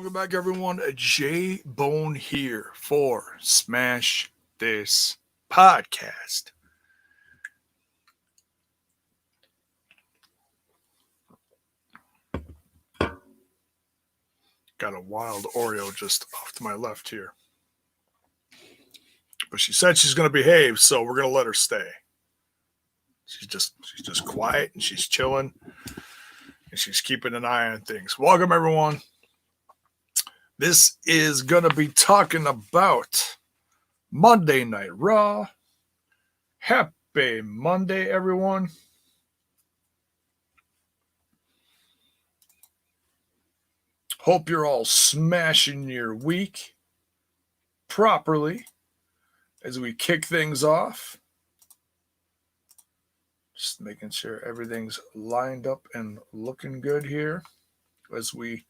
Welcome back, everyone. J Bone here for Smash This Podcast. Got a wild Oreo just off to my left here. But she said she's going to behave, so we're going to let her stay. She's just quiet and she's chilling and she's keeping an eye on things. Welcome, everyone. This is going to be talking about Monday Night Raw. Happy Monday, everyone. Hope you're all smashing your week properly as we kick things off. Just making sure everything's lined up and looking good here as we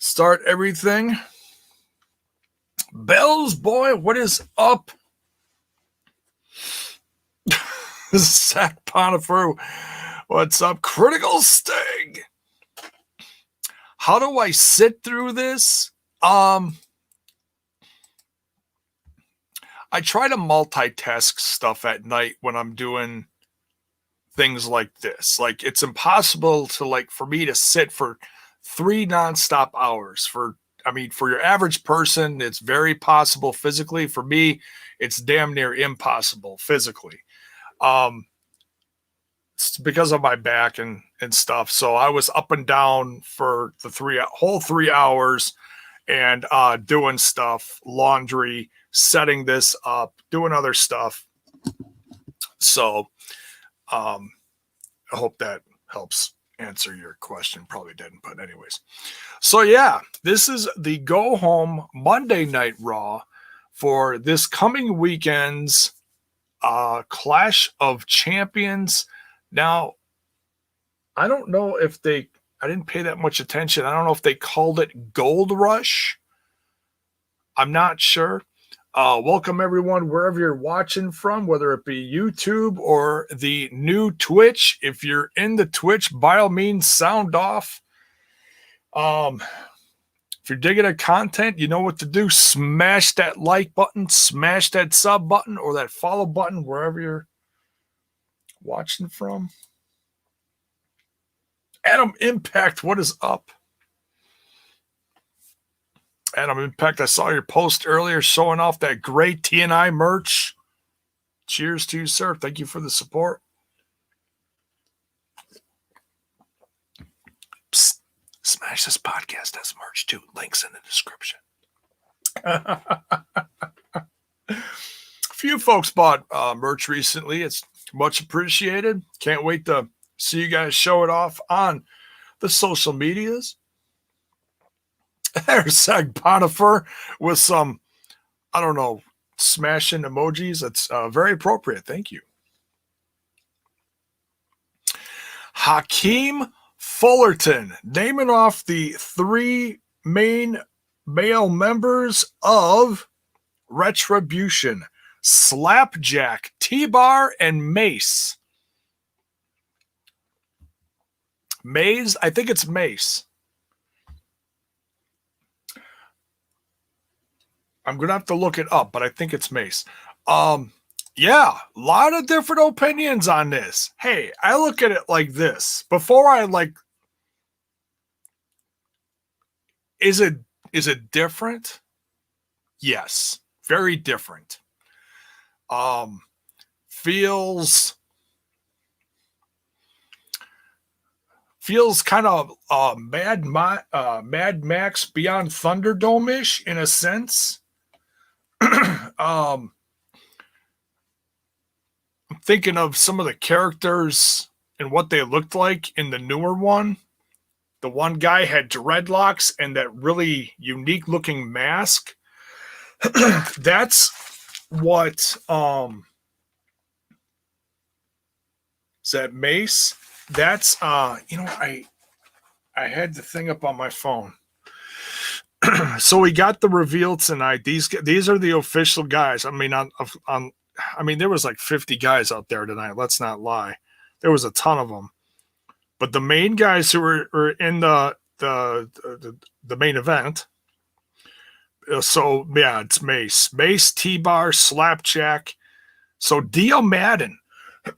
start everything. Bells, boy, what is up? Zach Ponifer, what's up? Critical Sting. How do I sit through this? I try to multitask stuff at night when I'm doing things like this. Like, it's impossible to, for me to sit for 3 nonstop hours. For your average person, it's very possible physically. For me, it's damn near impossible physically. It's because of my back and stuff. So I was up and down for the whole 3 hours and doing stuff, laundry, setting this up, doing other stuff. So I hope that helps answer your question. Probably didn't, but anyways. So yeah, this is the go home Monday Night Raw for this coming weekend's Clash of Champions. Now, I don't know if I didn't pay that much attention. I don't know if they called it Gold Rush. I'm not sure. Welcome, everyone, wherever you're watching from, whether it be YouTube or the new Twitch. If you're in the Twitch, by all means, sound off. If you're digging the content, you know what to do. Smash that like button, smash that sub button, or that follow button, wherever you're watching from. Adam Impact, what is up? Adam Impact, I saw your post earlier showing off that great TNI merch. Cheers to you, sir. Thank you for the support. Psst. Smash This Podcast has merch too. Links in the description. A few folks bought merch recently. It's much appreciated. Can't wait to see you guys show it off on the social medias. There's Zach Ponifer with some, I don't know, smashing emojis. That's very appropriate. Thank you. Hakeem Fullerton, naming off the 3 main male members of Retribution: Slapjack, T-Bar, and Mace. Maze? I think it's Mace. I'm going to have to look it up, but I think it's Mace. Yeah, a lot of different opinions on this. Hey, I look at it like this. Before I is it different? Yes, very different. Feels kind of Mad Max Beyond Thunderdome-ish in a sense. I'm thinking of some of the characters and what they looked like in the newer one. The one guy had dreadlocks and that really unique looking mask. That's what is that Mace? That's I had the thing up on my phone. So we got the reveal tonight. These are the official guys. I mean, there was like 50 guys out there tonight. Let's not lie. There was a ton of them. But the main guys who were in the the main event. So yeah, it's Mace, T-Bar, Slapjack. So Dio Madden,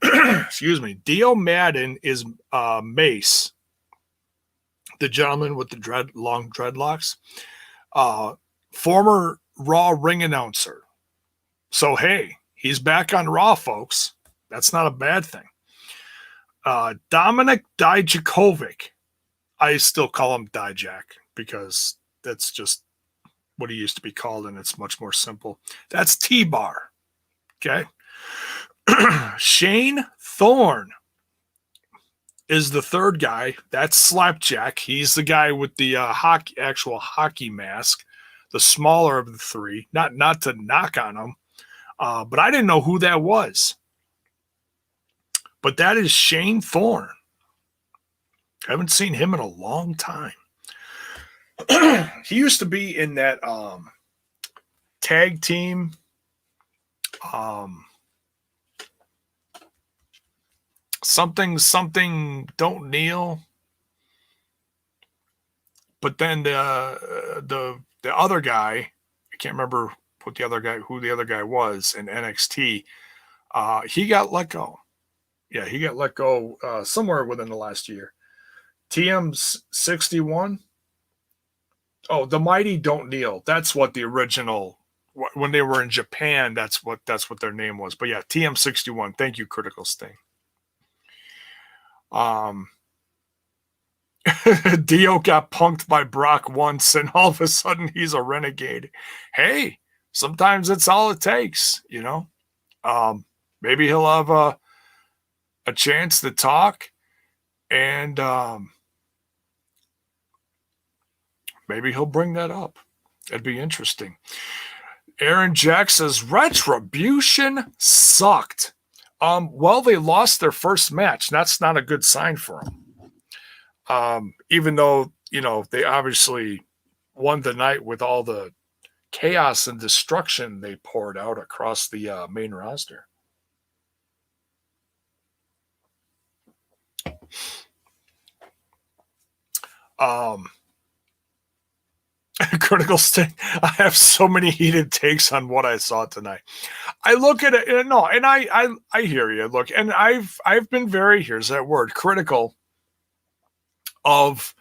excuse me, Dio Madden is Mace, the gentleman with the long dreadlocks, former Raw ring announcer. So hey, he's back on Raw, folks. That's not a bad thing. Dominic Dijakovic. I still call him Dijak because that's just what he used to be called, and it's much more simple. That's T-Bar. Okay. Shane Thorne is the third guy. That's Slapjack. He's the guy with the actual hockey mask, the smaller of the three. Not to knock on him, but I didn't know who that was. But that is Shane Thorne. I haven't seen him in a long time. He used to be in that tag team. Something don't kneel. But then the other guy, I can't remember who the other guy was in NXT. He got let go. Yeah, he got let go somewhere within the last year. TM61. Oh, the Mighty Don't Kneel. That's what the original, when they were in Japan, that's what their name was. But yeah, TM61. Thank you, Critical Sting. Dio got punked by Brock once, and all of a sudden he's a renegade. Hey, sometimes it's all it takes, you know. Maybe he'll have a chance to talk, and maybe he'll bring that up. It'd be interesting. Aaron Jack says Retribution sucked. Well, they lost their first match. That's not a good sign for them. Even though, you know, they obviously won the night with all the chaos and destruction they poured out across the main roster. Critical Sting. I have so many heated takes on what I saw tonight. I look at it, and I hear you. Look, and I've been very, here's that word, critical of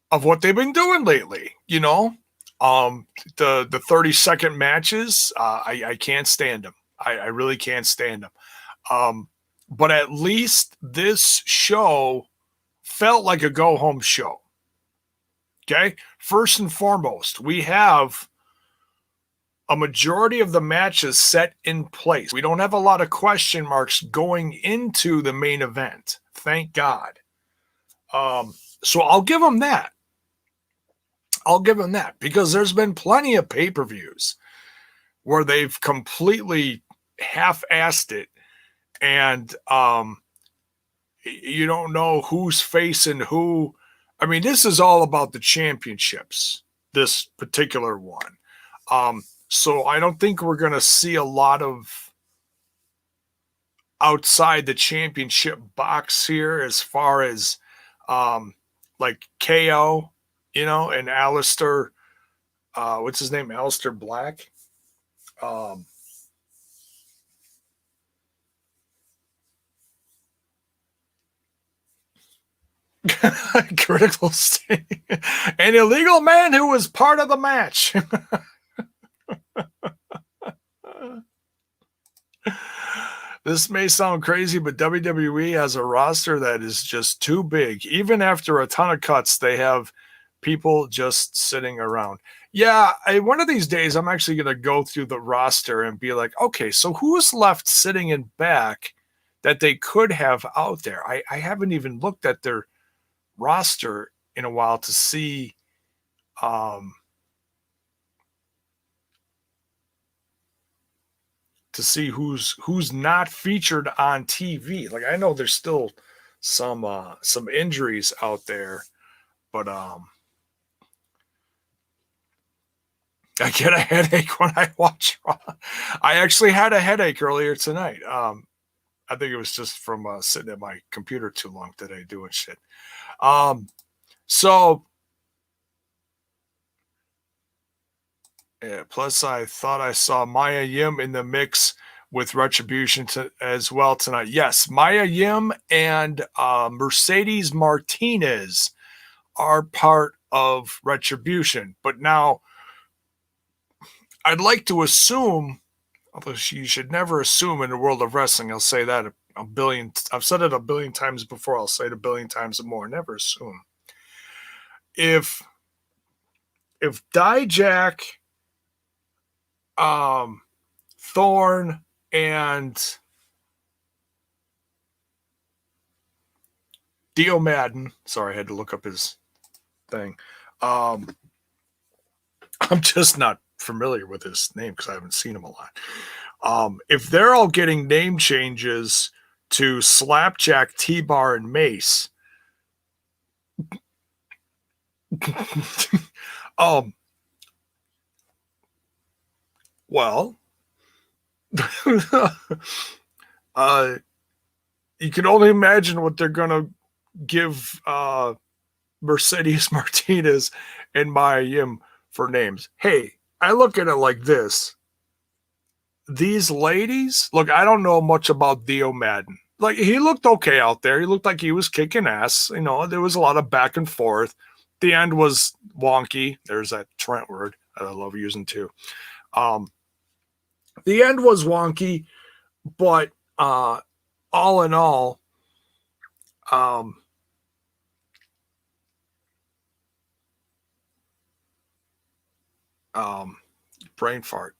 what they've been doing lately. You know, the 30-second matches, I can't stand them. I really can't stand them. But at least this show felt like a go-home show. Okay? First and foremost, we have a majority of the matches set in place. We don't have a lot of question marks going into the main event. Thank God. So I'll give them that. Because there's been plenty of pay-per-views where they've completely half-assed it, and you don't know who's facing who. I mean, this is all about the championships, this particular one. So I don't think we're going to see a lot of outside the championship box here as far as like KO, you know, and Aliester, what's his name? Aliester Black. Critical Sting. An illegal man who was part of the match. This may sound crazy, but WWE has a roster that is just too big. Even after a ton of cuts, they have people just sitting around. Yeah, one of these days, I'm actually going to go through the roster and be like, okay, so who's left sitting in back that they could have out there? I haven't even looked at their roster in a while to see who's not featured on TV. Like, I know there's still some injuries out there, but I get a headache when I watch Raw. I actually had a headache earlier tonight. I think it was just from sitting at my computer too long today doing shit. So, yeah, plus I thought I saw Maya Yim in the mix with Retribution as well tonight. Yes, Maya Yim and Mercedes Martinez are part of Retribution. But now, I'd like to assume, although you should never assume in the world of wrestling, I'll say that a billion, I've said it a billion times before, I'll say it a billion times more, never assume. If Dijak, Thorne, and Dio Madden, sorry, I had to look up his thing. I'm just not familiar with his name because I haven't seen him a lot. If they're all getting name changes to Slapjack, T-Bar, and Mace, well, you can only imagine what they're going to give Mercedes Martinez and Maya Yim for names. Hey, I look at it like this. These ladies, look, I don't know much about Dio Madden. Like, he looked okay out there. He looked like he was kicking ass. You know, there was a lot of back and forth. The end was wonky. There's that Trent word that I love using too. The end was wonky, but all in all, brain fart.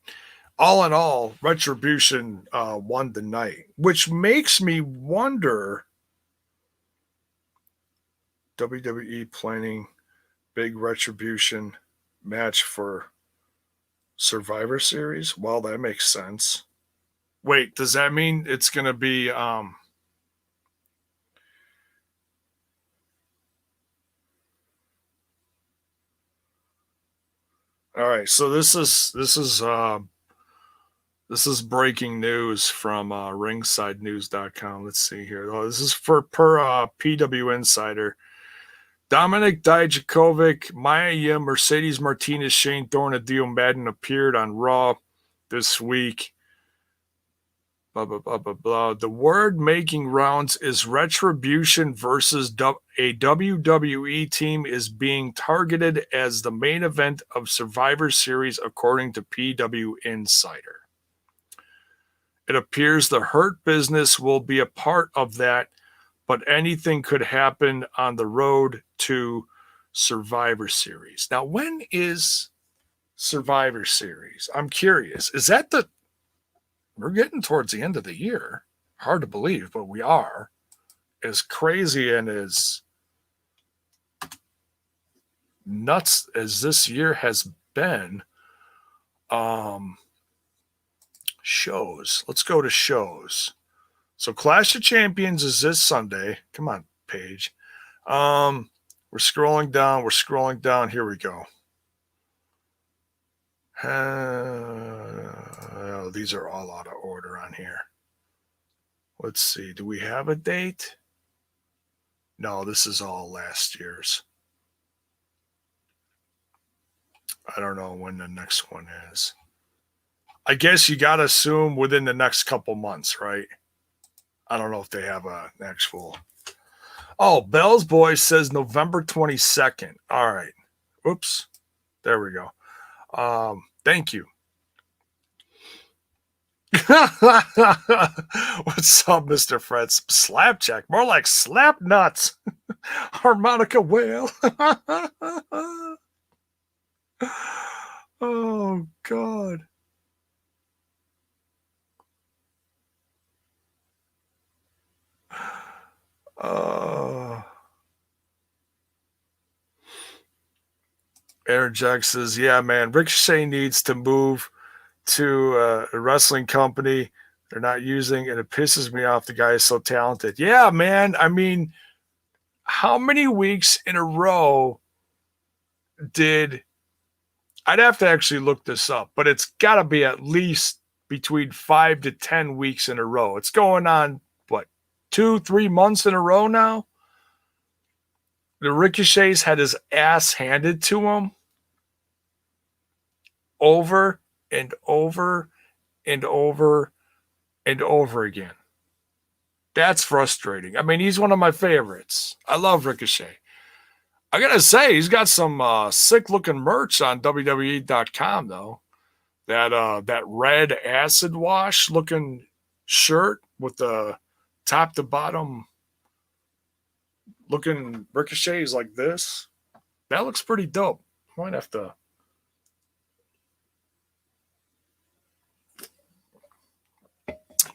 All in all, Retribution won the night, which makes me wonder, WWE planning big Retribution match for Survivor Series? Well, that makes sense. Wait, does that mean it's going to be all right, so this is breaking news from ringsidenews.com. Let's see here. Oh, this is per PW Insider. Dominic Dijakovic, Maya Yim, Mercedes Martinez, Shane Thorne, and Dio Madden appeared on Raw this week. Blah, blah, blah, blah, blah. The word making rounds is Retribution versus a WWE team is being targeted as the main event of Survivor Series, according to PW Insider. It appears the Hurt Business will be a part of that, but anything could happen on the road to Survivor Series. Now, when is Survivor Series? I'm curious. Is that we're getting towards the end of the year. Hard to believe, but we are. As crazy and as nuts as this year has been, shows. Let's go to shows. So Clash of Champions is this Sunday. Come on, Paige. We're scrolling down. Here we go. These are all out of order on here. Let's see. Do we have a date? No, this is all last year's. I don't know when the next one is. I guess you got to assume within the next couple months, right? I don't know if they have an actual. Oh, Bell's Boys says November 22nd. All right. Oops. There we go. Thank you. What's up, MrFretz? Slapjack. More like slap nuts. Harmonica whale. Oh, God. Aaron Jack says, yeah, man, Ricochet needs to move to a wrestling company they're not using, and it pisses me off. The guy is so talented. Yeah, man. I mean, how many weeks in a row I'd have to actually look this up, but it's got to be at least between 5 to 10 weeks in a row. It's going on, what, 2-3 months in a row now? the Ricochet's had his ass handed to him over and over and over and over again. That's frustrating. I mean, he's one of my favorites. I love Ricochet. I gotta say, he's got some sick-looking merch on WWE.com, though. That red acid wash looking shirt with the top to bottom looking ricochets like this. That looks pretty dope. Might have to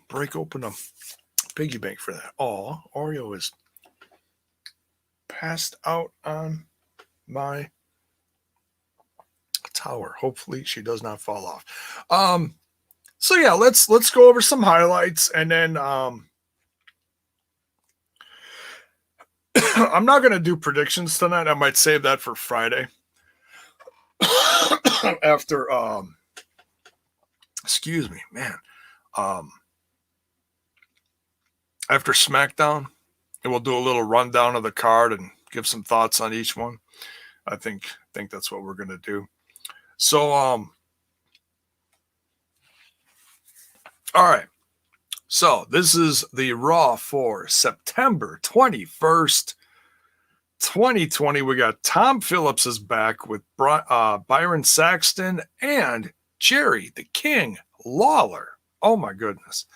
break open a piggy bank for that. Oh, Oreo is passed out on my tower. Hopefully she does not fall off. So yeah, let's go over some highlights, and then I'm not going to do predictions tonight. I might save that for Friday after excuse me, man. After SmackDown, and we'll do a little rundown of the card and give some thoughts on each one. I think that's what we're going to do. So all right. So this is the Raw for September 21st, 2020. We got Tom Phillips is back with Byron Saxton and Jerry the King Lawler. Oh my goodness.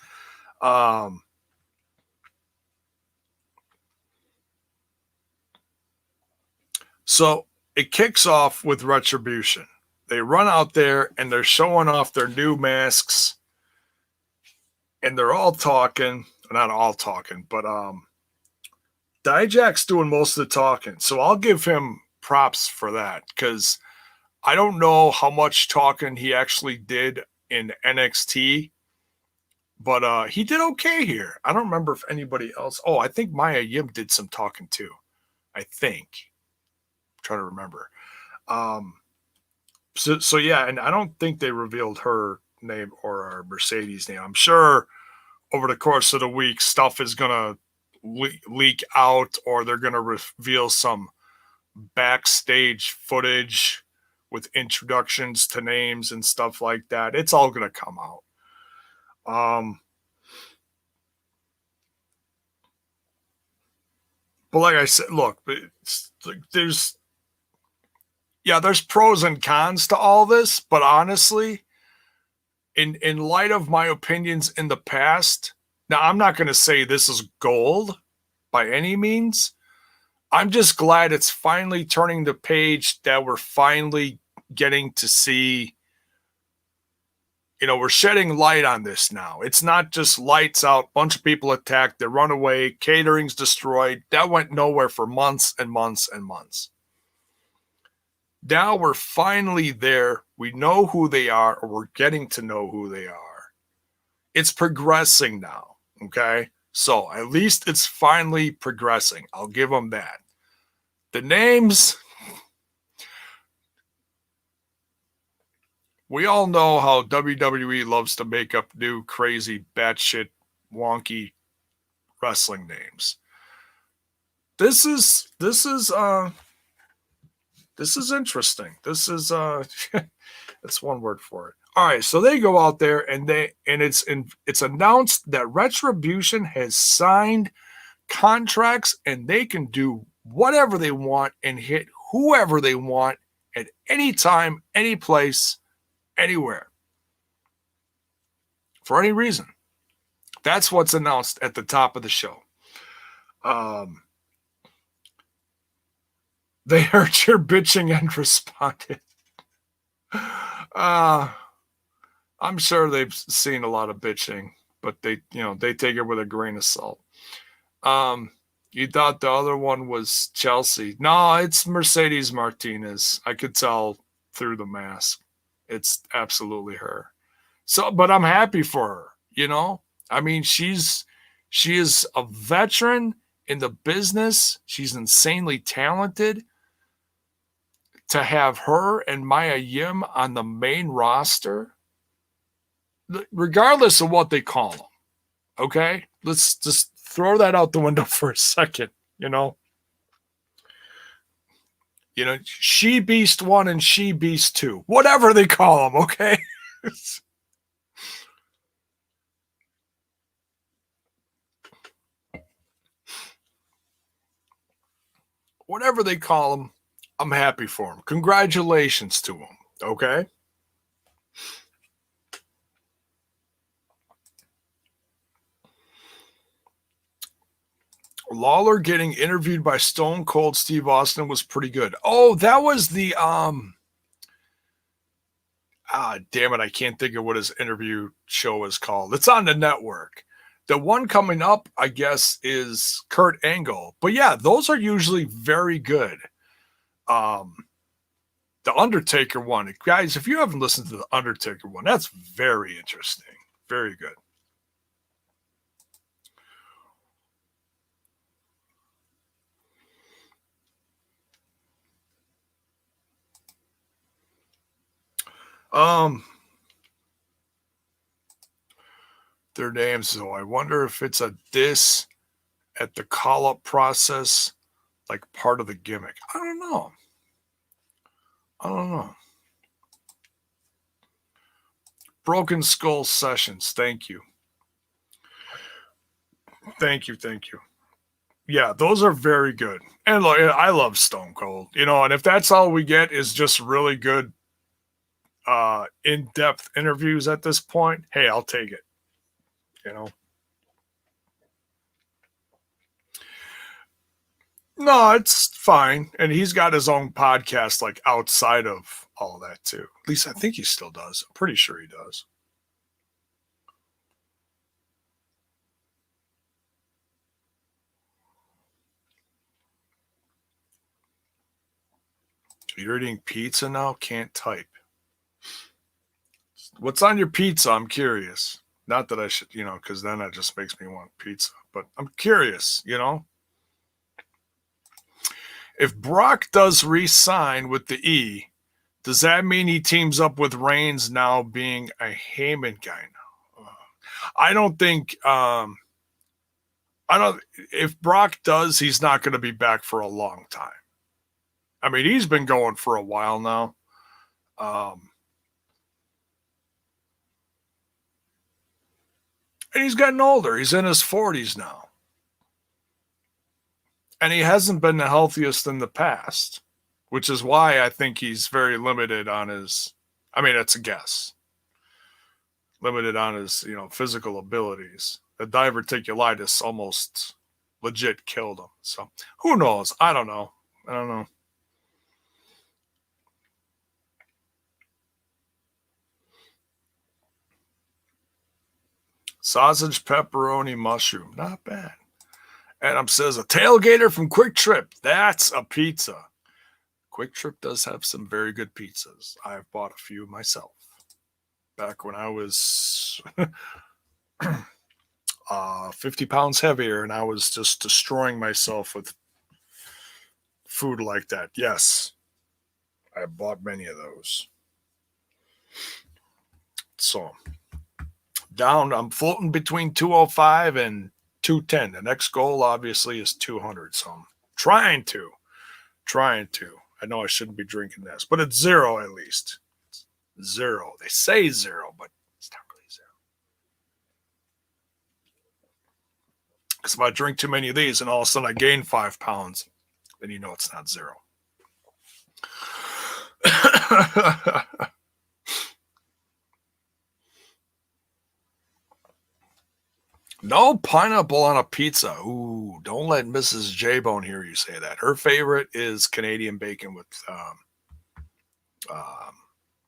So it kicks off with Retribution. They run out there and they're showing off their new masks, and they're all talking. Not all talking, but Dijak's doing most of the talking. So I'll give him props for that, because I don't know how much talking he actually did in NXT, but he did okay here. I don't remember if anybody else. Oh, I think Maya Yim did some talking too. I think. I'm trying to remember. So yeah, and I don't think they revealed her name or Mercedes' name. I'm sure over the course of the week, stuff is going to leak out, or they're going to reveal some backstage footage with introductions to names and stuff like that. It's all going to come out. But like I said, look, there's pros and cons to all this, but honestly, in light of my opinions in the past, now I'm not going to say this is gold by any means. I'm just glad it's finally turning the page, that we're finally getting to see, we're shedding light on this now. It's not just lights out, bunch of people attacked, they run away, catering's destroyed. That went nowhere for months and months and months. Now we're finally there. We know who they are, or we're getting to know who they are. It's progressing now, okay? So at least it's finally progressing. I'll give them that. The names, we all know how WWE loves to make up new crazy, batshit, wonky wrestling names. This is interesting. This is that's one word for it. All right, so they go out there and it's announced that Retribution has signed contracts, and they can do whatever they want and hit whoever they want at any time, any place, anywhere, for any reason. That's what's announced at the top of the show. They heard your bitching and responded. I'm sure they've seen a lot of bitching, but they take it with a grain of salt. You thought the other one was Chelsea. No, it's Mercedes Martinez. I could tell through the mask. It's absolutely her. So, but I'm happy for her, I mean, she is a veteran in the business. She's insanely talented. To have her and Maya Yim on the main roster, regardless of what they call them, okay? Let's just throw that out the window for a second, You know, She Beast 1 and She Beast 2. Whatever they call them, okay? Whatever they call them, I'm happy for them. Congratulations to them, okay? Lawler getting interviewed by Stone Cold Steve Austin was pretty good. Oh, that was the damn it, I can't think of what his interview show is called. It's on the network. The one coming up, I guess, is Kurt Angle. But yeah, those are usually very good. The Undertaker one, guys, if you haven't listened to the Undertaker one, that's very interesting. Very good. Their names, so I wonder if it's a diss at the call-up process, like part of the gimmick. I don't know. Broken Skull Sessions, thank you. Thank you. Yeah, those are very good. And look, I love Stone Cold, you know, and if that's all we get is just really good in-depth interviews at this point, hey, I'll take it. You know. No, it's fine. And he's got his own podcast like outside of all that too. At least I think he still does. I'm pretty sure he does. You're eating pizza now? Can't type. What's on your pizza? I'm curious. Not that I should, you know, because then that just makes me want pizza. But I'm curious, you know. If Brock does re-sign with the E, does that mean he teams up with Reigns now being a Heyman guy now? I don't think if Brock does, he's not going to be back for a long time. I mean, he's been going for a while now. And he's getting older. He's in his 40s now. And he hasn't been the healthiest in the past, which is why I think he's very limited on his, I mean, it's a guess. Limited on his, you know, physical abilities. The diverticulitis almost legit killed him. So who knows? I don't know. Sausage, pepperoni, mushroom. Not bad. Adam says, a tailgater from Quick Trip. That's a pizza. Quick Trip does have some very good pizzas. I've bought a few myself. Back when I was 50 pounds heavier and I was just destroying myself with food like that. Yes, I bought many of those. So, I'm floating between 205 and 210. The next goal, obviously, is 200. So I'm trying to. I know I shouldn't be drinking this, but it's zero at least. It's zero. They say zero, but it's not really zero. Because if I drink too many of these and all of a sudden I gain 5 pounds, then you know it's not zero. No pineapple on a pizza. Ooh, don't let Mrs. J-Bone hear you say that. Her favorite is Canadian bacon with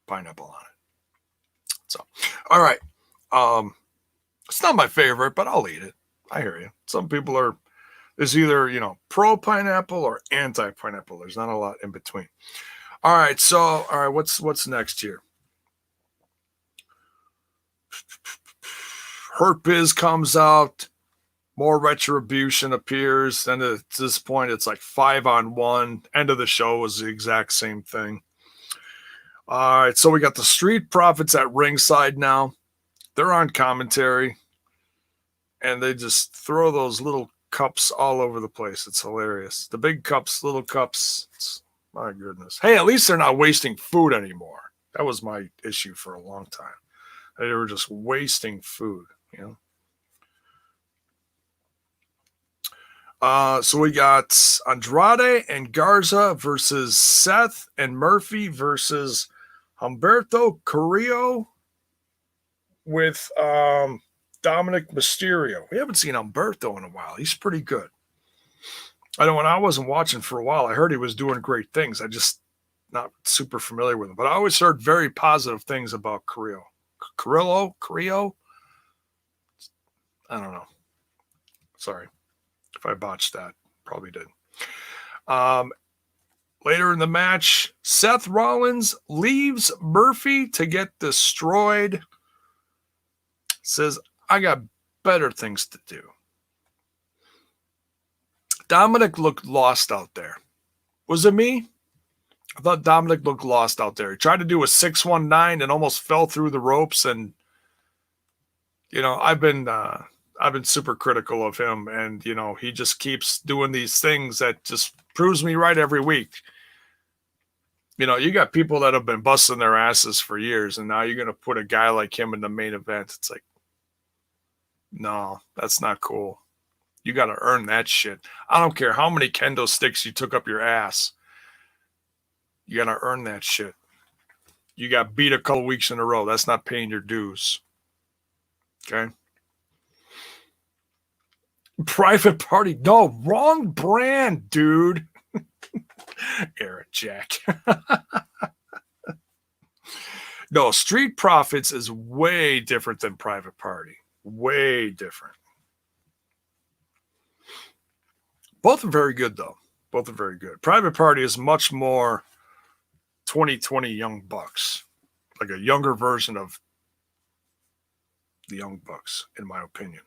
pineapple on it. So, all right. It's not my favorite, but I'll eat it. I hear you. Some people are, there's either, you know, pro pineapple or anti pineapple. There's not a lot in between. All right. So, what's next here? Hurt Biz comes out, more Retribution appears, and at this point it's like 5-on-1. End of the show was the exact same thing. All right, so we got the Street Profits at ringside now. They're on commentary, and they just throw those little cups all over the place. It's hilarious. The big cups, little cups. My goodness. Hey, at least they're not wasting food anymore. That was my issue for a long time. They were just wasting food, you know. So we got Andrade and Garza versus Seth and Murphy versus Humberto Carrillo with Dominic Mysterio. We haven't seen Humberto in a while. He's pretty good. I know when I wasn't watching for a while, I heard he was doing great things. I just not super familiar with him. But I always heard very positive things about Carrillo. Carrillo? I don't know. Sorry. If I botched that, probably did. Later in the match, Seth Rollins leaves Murphy to get destroyed. Says, I got better things to do. Dominic looked lost out there. Was it me? I thought Dominic looked lost out there. He tried to do a 619 and almost fell through the ropes. And, you know, I've been super critical of him, and he just keeps doing these things that just proves me right every week. You got people that have been busting their asses for years, and now you're going to put a guy like him in the main event. It's like, no, that's not cool. You got to earn that shit. I don't care how many kendo sticks you took up your ass. You got to earn that shit. You got beat a couple weeks in a row. That's not paying your dues. Okay? Private Party. No, wrong brand, dude. Eric Jack. No, Street Profits is way different than Private Party. Way different. Both are very good, though. Both are very good. Private Party is much more 2020 Young Bucks. Like a younger version of the Young Bucks, in my opinion.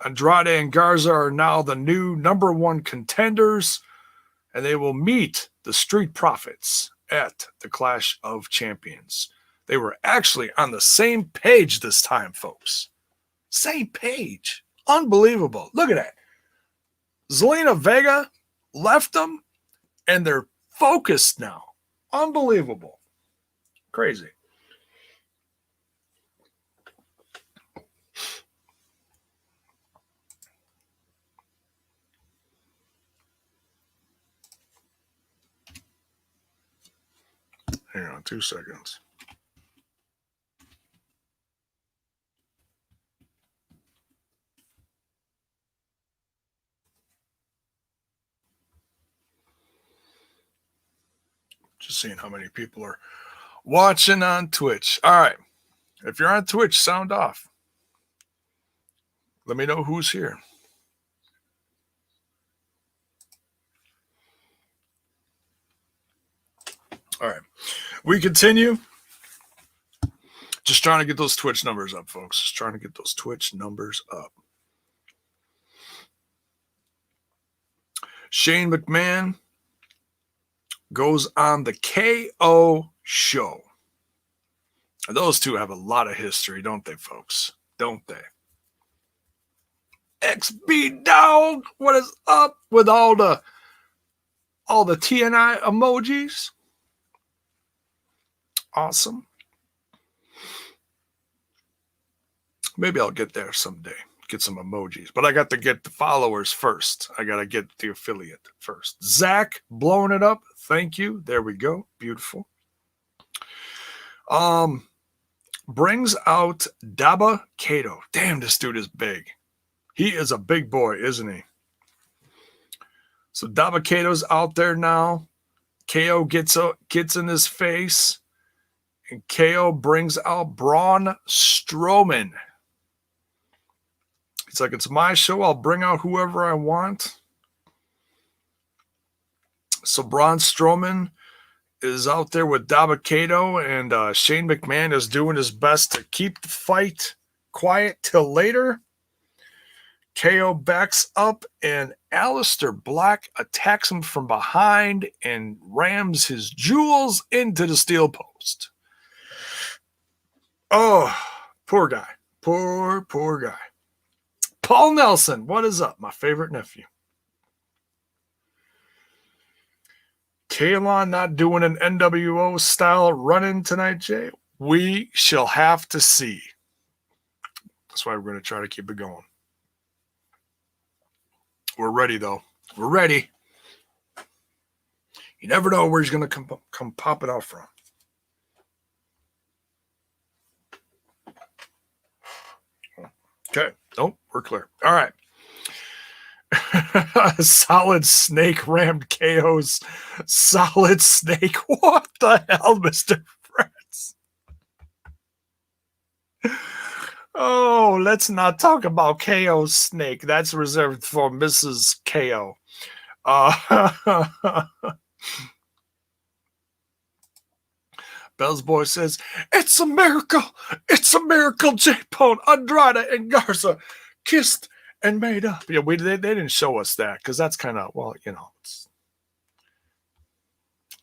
Andrade and Garza are now the new number one contenders, and they will meet the Street Profits at the Clash of Champions. They were actually on the same page this time, folks. Same page. Unbelievable. Look at that. Zelina Vega left them, and they're focused now. Unbelievable. Crazy. Hang on 2 seconds. Just seeing how many people are watching on Twitch. All right. If you're on Twitch, sound off. Let me know who's here. All right. We continue. Just trying to get those Twitch numbers up, folks. Just trying to get those Twitch numbers up. Shane McMahon goes on the KO show. Those two have a lot of history, don't they, folks? Don't they? XB Dog, what is up with all the TNI emojis? Awesome. Maybe I'll get there someday. Get some emojis. But I got to get the followers first. I got to get the affiliate first. Zach, blowing it up. Thank you. There we go. Beautiful. Brings out Daba Kato. Damn, this dude is big. He is a big boy, isn't he? So Daba Kato's out there now. KO gets in his face. And KO brings out Braun Strowman. It's like, it's my show. I'll bring out whoever I want. So Braun Strowman is out there with Daba Kato, and Shane McMahon is doing his best to keep the fight quiet till later. KO backs up, and Aliester Black attacks him from behind and rams his jewels into the steel post. Oh, poor guy. Poor guy. Paul Nelson, what is up? My favorite nephew. Kalon not doing an NWO style run-in tonight, Jay? We shall have to see. That's why we're going to try to keep it going. We're ready, though. We're ready. You never know where he's going to come popping out from. Okay. Nope, we're clear. All right. Solid Snake rammed KO's Solid Snake. What the hell, Mr. Fretz? Oh, let's not talk about KO's Snake. That's reserved for Mrs. KO. Bell's boy says, it's a miracle. It's a miracle. J-Bone, Andrade, and Garza kissed and made up. Yeah, they didn't show us that because that's kind of, well, you know,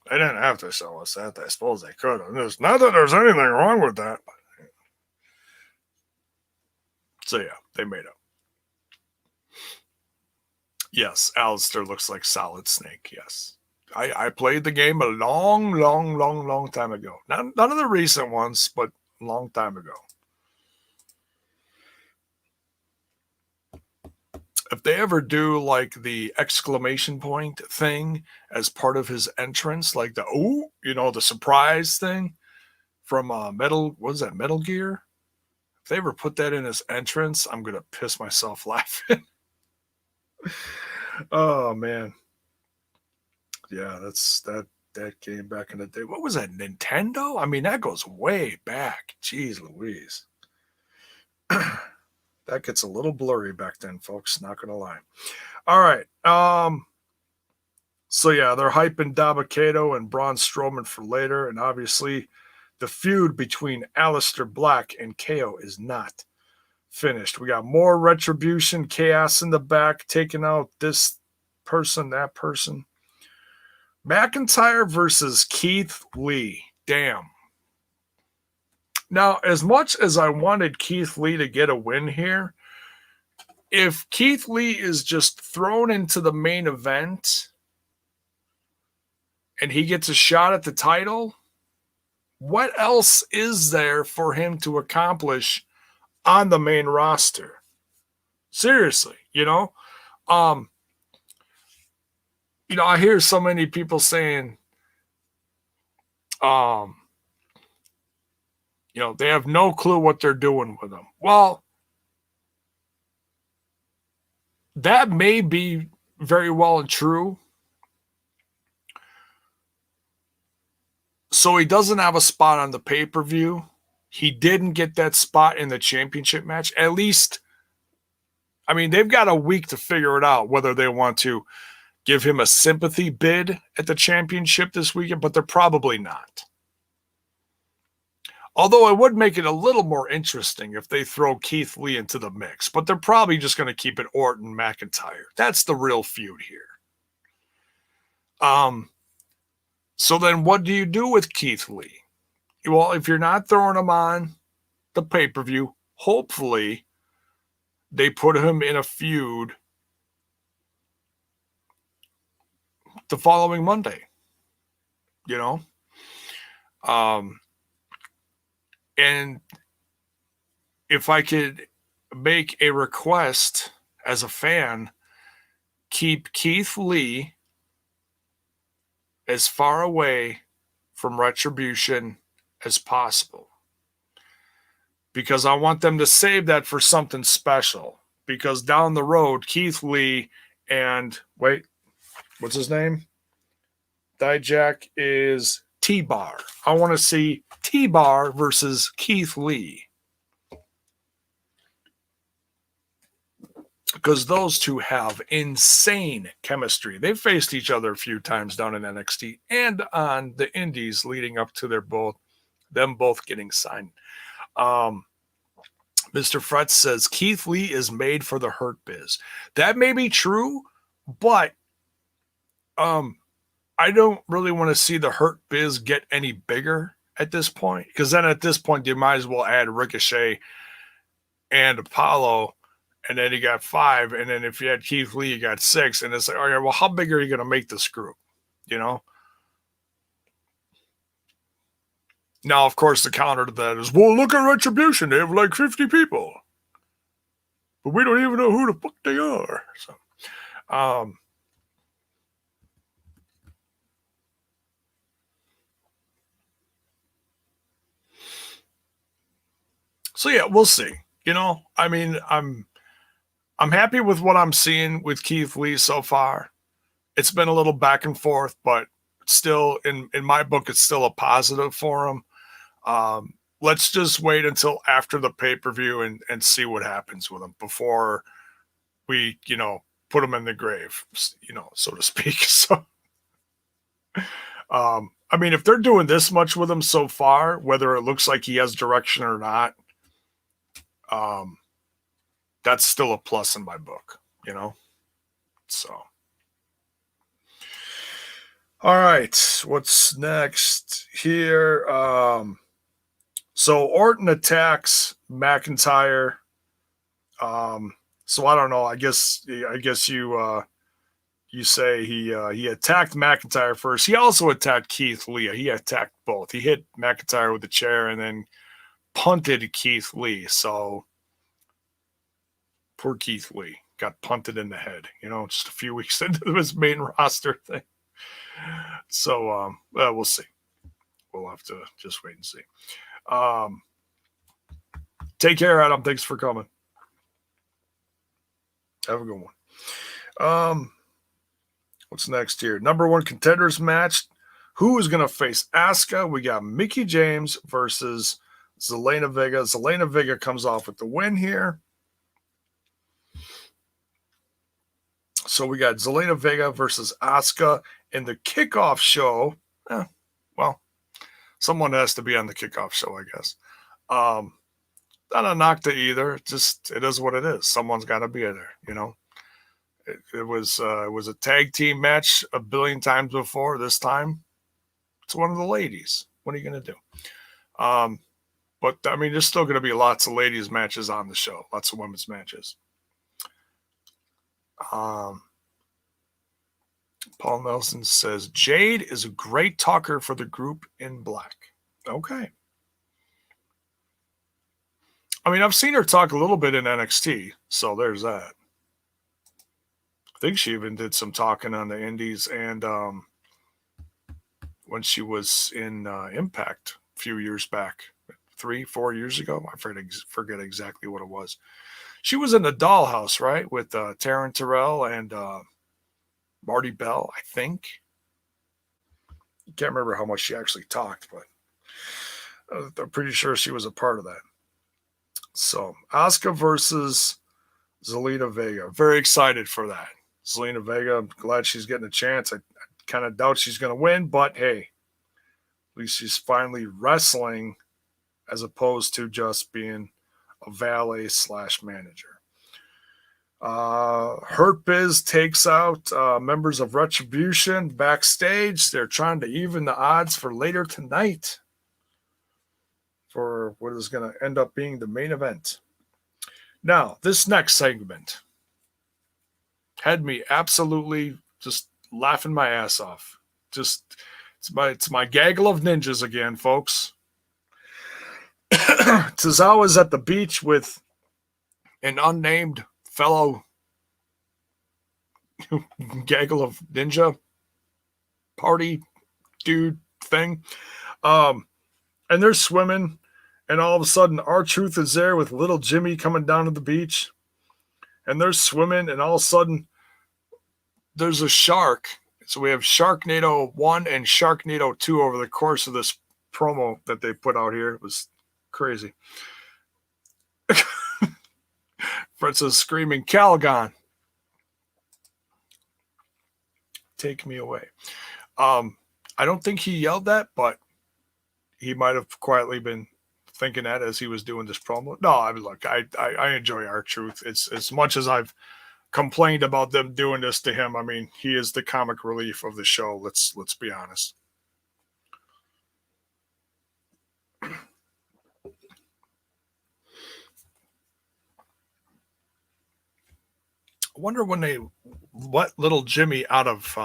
they didn't have to show us that. I suppose they could have. There's not that there's anything wrong with that. So yeah, they made up. Yes, Aliester looks like Solid Snake. Yes, I played the game a long time ago. None of the recent ones, but a long time ago. If they ever do like the exclamation point thing as part of his entrance, like the the surprise thing from Metal Gear. If they ever put that in his entrance, I'm gonna piss myself laughing. Oh man. Yeah, that's that game back in the day. What was that, Nintendo? I mean, that goes way back. Jeez Louise. That gets a little blurry back then, folks. Not gonna lie. All right. So yeah, they're hyping Dabba-Kato and Braun Strowman for later, and obviously the feud between Aleister Black and KO is not finished. We got more Retribution chaos in the back, taking out this person, that person. McIntyre versus Keith Lee. Damn. Now, as much as I wanted Keith Lee to get a win here, if Keith Lee is just thrown into the main event and he gets a shot at the title, what else is there for him to accomplish on the main roster? Seriously, I hear so many people saying, they have no clue what they're doing with him. Well, that may be very well and true. So he doesn't have a spot on the pay-per-view. He didn't get that spot in the championship match. At least, I mean, they've got a week to figure it out whether they want to give him a sympathy bid at the championship this weekend, but they're probably not. Although it would make it a little more interesting if they throw Keith Lee into the mix, but they're probably just going to keep it Orton McIntyre. That's the real feud here. So then what do you do with Keith Lee? Well, if you're not throwing him on the pay-per-view, hopefully they put him in a feud the following Monday. And if I could make a request as a fan, keep Keith Lee as far away from Retribution as possible. Because I want them to save that for something special. Because down the road, Keith Lee and, what's his name? Dijak is T-Bar. I want to see T-Bar versus Keith Lee. Because those two have insane chemistry. They've faced each other a few times down in NXT and on the Indies leading up to them both getting signed. MrFretz says Keith Lee is made for the Hurt Biz. That may be true, but I don't really want to see the Hurt Biz get any bigger at this point, because then at this point you might as well add Ricochet and Apollo, and then you got 5, and then if you had Keith Lee, you got 6, and it's like, all right, well, how big are you going to make this group? Now, of course, the counter to that is, well, look at Retribution. They have like 50 people. But we don't even know who the fuck they are. So yeah, we'll see. You know, I mean, I'm happy with what I'm seeing with Keith Lee so far. It's been a little back and forth, but still, in my book, it's still a positive for him. Let's just wait until after the pay-per-view and see what happens with him before we, you know, put him in the grave, you know, so to speak. So, I mean, if they're doing this much with him so far, whether it looks like he has direction or not, that's still a plus in my book, you know? So. All right, what's next here? So Orton attacks McIntyre. So I don't know. I guess you say he attacked McIntyre first. He also attacked Keith Lee. He attacked both. He hit McIntyre with a chair and then punted Keith Lee. So poor Keith Lee got punted in the head. You know, just a few weeks into his main roster thing. So we'll see. We'll have to just wait and see. Take care, Adam. Thanks for coming. Have a good one. What's next here? Number one contenders match. Who is going to face Asuka? We got Mickie James versus Zelina Vega. Zelina Vega comes off with the win here. So we got Zelina Vega versus Asuka in the kickoff show. Well, someone has to be on the kickoff show, I guess. Not a knock to either. Just it is what it is. Someone's got to be there, you know. It was a tag team match a billion times before. This time, it's one of the ladies. What are you going to do? But I mean, there's still going to be lots of ladies matches on the show. Lots of women's matches. Paul Nelson says Jade is a great talker for the group in black. Okay. I mean, I've seen her talk a little bit in NXT, so there's that. I think she even did some talking on the Indies and when she was in Impact a few years back, 3-4 years ago. I forget exactly what it was. She was in the Dollhouse, right, with Taryn Terrell and Marty Bell, I think. Can't remember how much she actually talked, but I'm pretty sure she was a part of that. So, Asuka versus Zelina Vega. Very excited for that. Zelina Vega, I'm glad she's getting a chance. I kind of doubt she's going to win, but hey, at least she's finally wrestling as opposed to just being a valet / manager. Hurt Biz takes out members of Retribution backstage. They're trying to even the odds for later tonight for what is going to end up being the main event. Now, this next segment had me absolutely just laughing my ass off. Just it's my gaggle of ninjas again, folks. Tozawa's at the beach with an unnamed fellow gaggle of ninja party dude thing. And they're swimming, and all of a sudden R-Truth is there with little Jimmy coming down to the beach. And they're swimming, and all of a sudden there's a shark. So we have Sharknado 1 and Sharknado 2 over the course of this promo that they put out here. It was crazy. Fretz is screaming, Calgon, take me away. I don't think he yelled that, but he might have quietly been thinking that as he was doing this promo. No, I mean, look, I enjoy R-Truth. It's as much as I've complained about them doing this to him. I mean, he is the comic relief of the show. Let's be honest. I wonder when they let little Jimmy out of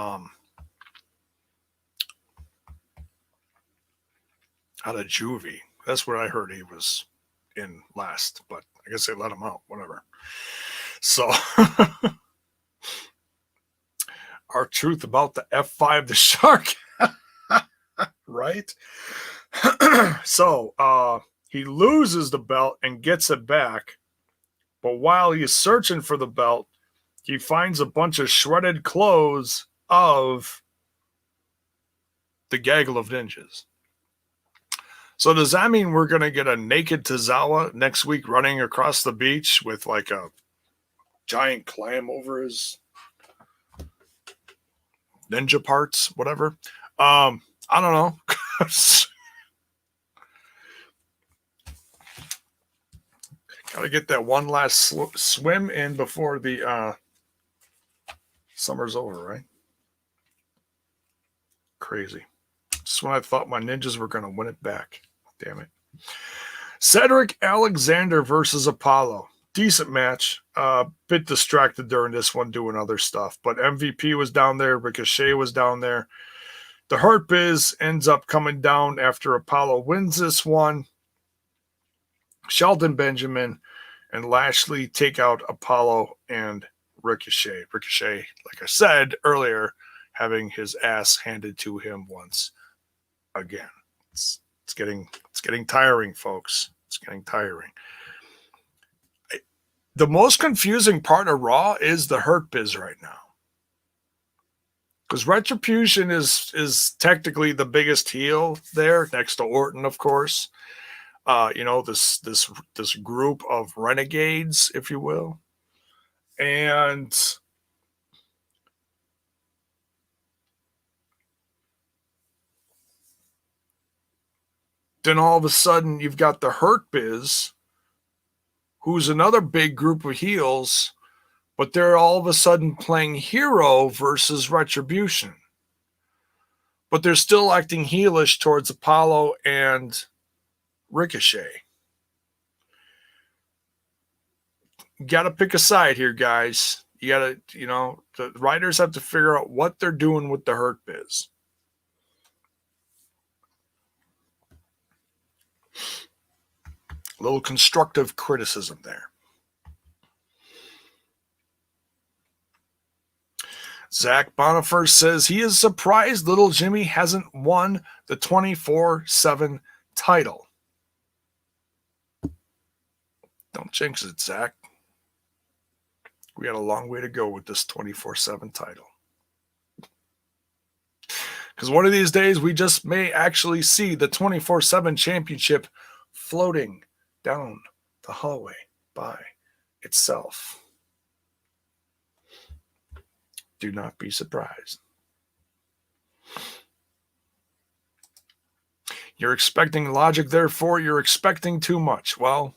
out of Juvie. That's what I heard he was in last, but I guess they let him out, whatever. So, our truth about the F5, the Shark, right? So, he loses the belt and gets it back, but while he's searching for the belt, he finds a bunch of shredded clothes of the gaggle of ninjas. So does that mean we're going to get a naked Tozawa next week running across the beach with like a giant clam over his ninja parts, whatever? I don't know. Got to get that one last swim in before the summer's over, right? Crazy. Just when I thought my ninjas were going to win it back. Damn it. Cedric Alexander versus Apollo. Decent match. Bit distracted during this one doing other stuff. But MVP was down there. Ricochet was down there. The Hurt Biz ends up coming down after Apollo wins this one. Shelton Benjamin and Lashley take out Apollo and Ricochet. Ricochet, like I said earlier, having his ass handed to him once again. It's getting tiring, folks. It's getting tiring. The most confusing part of Raw is the Hurt Biz right now. Because Retribution is technically the biggest heel there, next to Orton, of course. This group of renegades, if you will. And then all of a sudden you've got the Hurt Biz, who's another big group of heels, but they're all of a sudden playing hero versus Retribution. But they're still acting heelish towards Apollo and Ricochet. You got to pick a side here, guys. You got to, the writers have to figure out what they're doing with the Hurt Biz. A little constructive criticism there. Zach Bonifer says he is surprised little Jimmy hasn't won the 24/7 title. Don't jinx it, Zach. We got a long way to go with this 24/7 title. Because one of these days we just may actually see the 24/7 championship floating down the hallway by itself. Do not be surprised. You're expecting logic, therefore you're expecting too much. Well,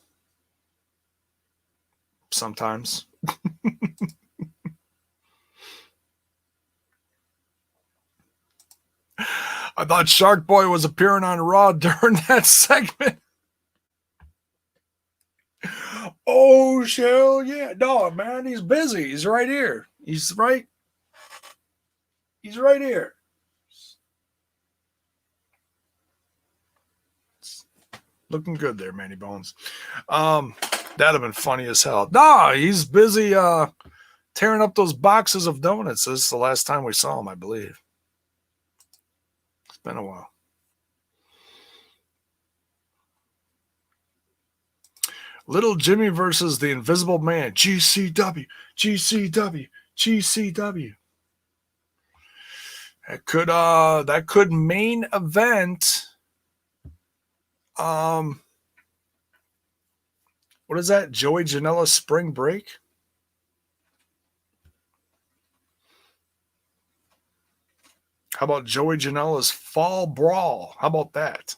sometimes. I thought Shark Boy was appearing on Raw during that segment. Oh, hell yeah. No, man, he's busy. He's right here. He's right here. Looking good there, Manny Bones. That'd have been funny as hell. No, he's busy tearing up those boxes of donuts. This is the last time we saw him, I believe. It's been a while. Little Jimmy versus the Invisible Man. GCW. That could main event. What is that? Joey Janela's Spring Break? How about Joey Janela's Fall Brawl? How about that?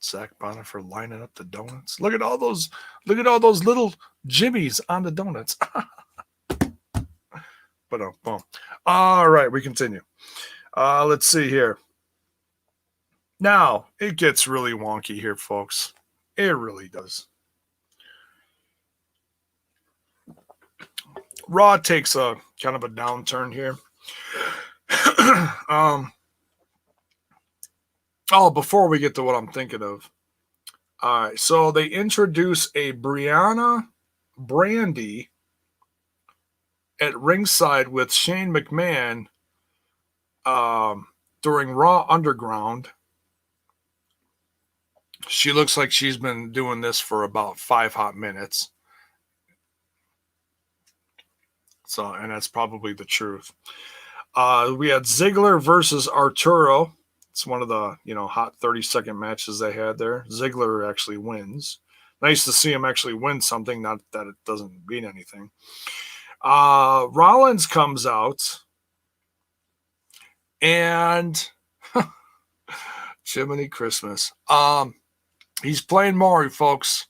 Zach Bonifer lining up the donuts. Look at all those little jimmies on the donuts. But boom. All right, we continue. Let's see here. Now, it gets really wonky here, folks. It really does. Raw takes a kind of a downturn here. Oh, before we get to what I'm thinking of. All right, so they introduce a Brianna Brandy at ringside with Shane McMahon during Raw Underground. She looks like she's been doing this for about 5 hot minutes. So, and that's probably the truth. We had Ziggler versus Arturo. It's one of the, hot 30-second matches they had there. Ziggler actually wins. Nice to see him actually win something, not that it doesn't mean anything. Rollins comes out, and Jiminy Christmas. He's playing Maury, folks.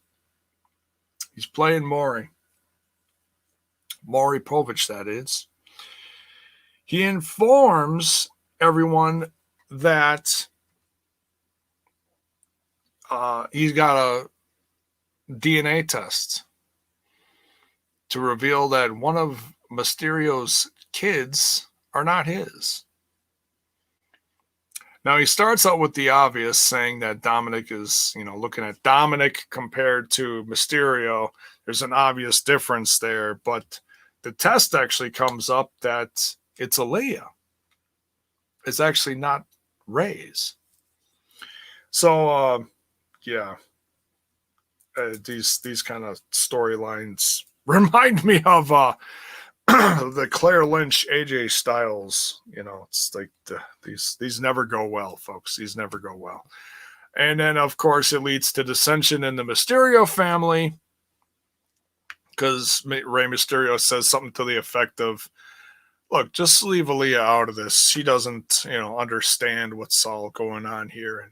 He's playing Maury. Maury Povich, that is. He informs everyone that he's got a DNA test to reveal that one of Mysterio's kids are not his. Now, he starts out with the obvious, saying that Dominic is, looking at Dominic compared to Mysterio. There's an obvious difference there, but the test actually comes up that it's Aaliyah. It's actually not Ray's. So, these kind of storylines remind me of the Claire Lynch, AJ Styles. It's like these never go well, folks. These never go well. And then, of course, it leads to dissension in the Mysterio family because Rey Mysterio says something to the effect of, look, just leave Aaliyah out of this. She doesn't, understand what's all going on here.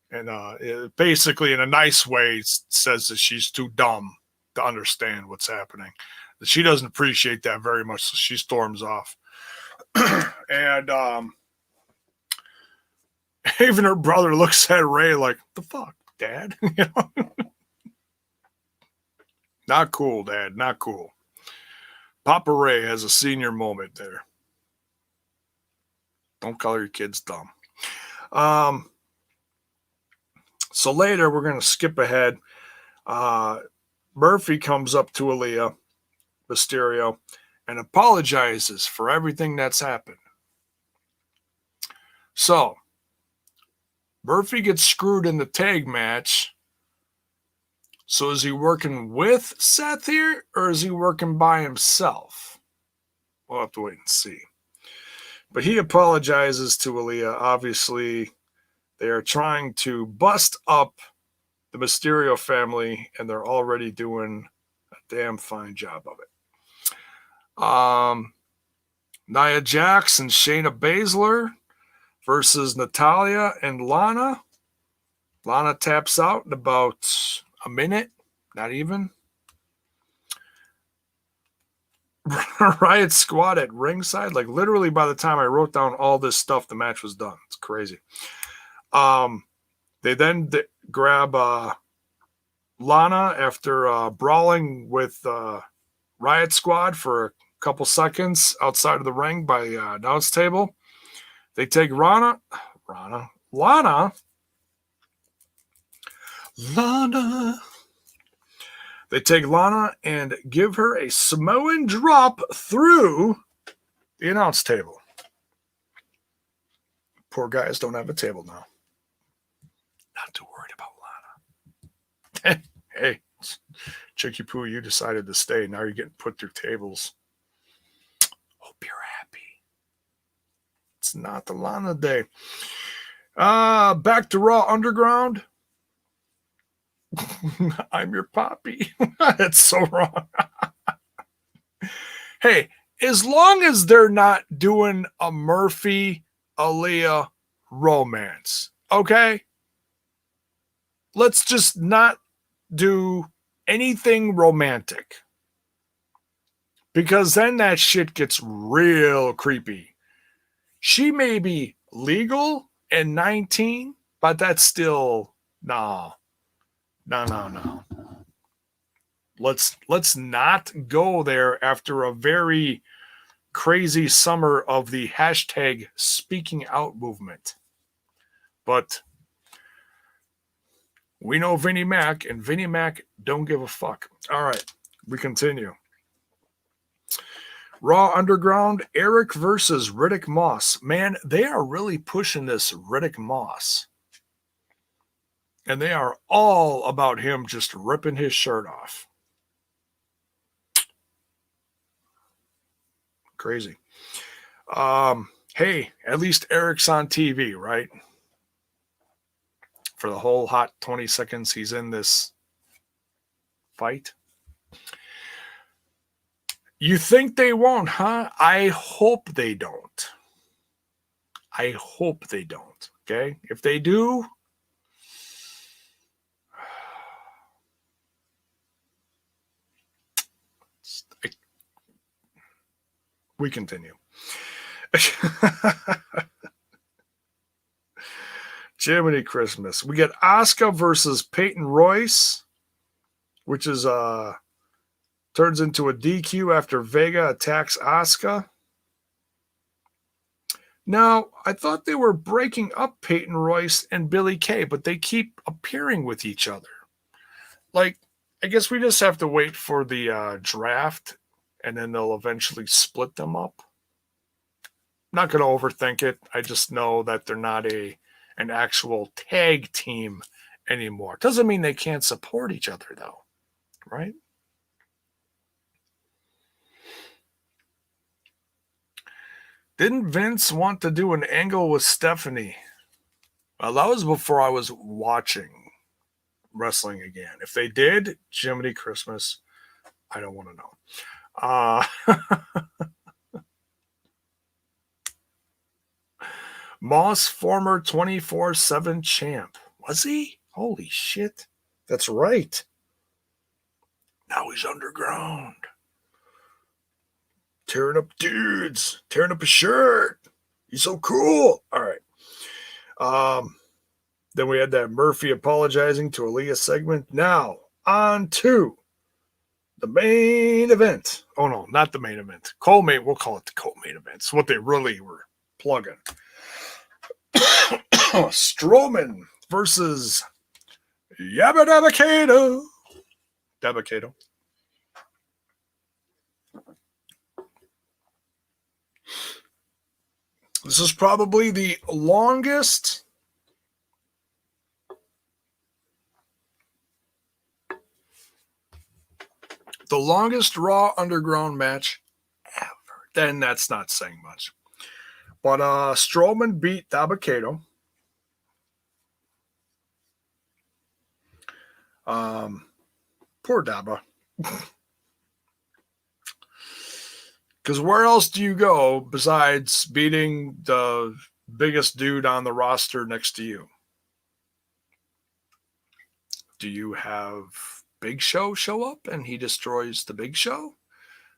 And, it basically, in a nice way, says that she's too dumb to understand what's happening. She doesn't appreciate that very much, so she storms off. And even her brother looks at Ray like, the fuck, Dad? Not cool, Dad. Not cool. Papa Ray has a senior moment there. Don't call your kids dumb. So later, we're going to skip ahead. Murphy comes up to Aaliyah, Mysterio, and apologizes for everything that's happened. So, Murphy gets screwed in the tag match. So is he working with Seth here, or is he working by himself? We'll have to wait and see. But he apologizes to Aaliyah. Obviously, they are trying to bust up the Mysterio family, and they're already doing a damn fine job of it. Nia Jax and Shayna Baszler versus Natalya and Lana. Lana taps out in about a minute, not even. Riot Squad at ringside. Like, literally, by the time I wrote down all this stuff, the match was done. It's crazy. They then grab Lana after brawling with Riot Squad for a couple seconds outside of the ring by the announce table. They take Lana. They take Lana and give her a Samoan drop through the announce table. Poor guys don't have a table now. Not too worried about Lana. Hey, Chicky Poo, you decided to stay. Now you're getting put through tables. Hope you're happy. It's not the Lana day. Back to Raw Underground. I'm your poppy. That's so wrong. Hey, as long as they're not doing a Murphy Aaliyah romance, okay? Let's just not do anything romantic. Because then that shit gets real creepy. She may be legal and 19, but that's still no. Let's not go there after a very crazy summer of the hashtag speaking out movement. But we know Vinnie Mac, and Vinnie Mac don't give a fuck. All right, we continue. Raw Underground, Eric versus Riddick Moss. Man, they are really pushing this Riddick Moss. And they are all about him just ripping his shirt off. Crazy. Hey, at least Eric's on TV, right? For the whole hot 20 seconds he's in this fight. You think they won't, huh? I hope they don't. I hope they don't. Okay? If they do, we continue. Jiminy Christmas. We get Asuka versus Peyton Royce, which is turns into a DQ after Vega attacks Asuka. Now, I thought they were breaking up Peyton Royce and Billie Kay, but they keep appearing with each other. Like, I guess we just have to wait for the draft, and then they'll eventually split them up. I'm not going to overthink it. I just know that they're not an actual tag team anymore. Doesn't mean they can't support each other, though, right? Didn't Vince want to do an angle with Stephanie? Well, that was before I was watching wrestling again. If they did, Jiminy Christmas, I don't want to know. Moss, former 24/7 champ. Was he? Holy shit. That's right. Now he's underground. Tearing up dudes. Tearing up a shirt. He's so cool. All right. Then we had that Murphy apologizing to Aaliyah segment. Now, on to the main event. Oh, no, not the main event. Co-main, we'll call it the co-main event. It's what they really were plugging. Strowman versus Yabba Dabba Kato. Dabba Kato. This is probably the longest Raw Underground match ever. Then that's not saying much. But Strowman beat Dabba Kato. Poor Dabba. Because where else do you go besides beating the biggest dude on the roster next to you? Do you have Big Show show up and he destroys the Big Show?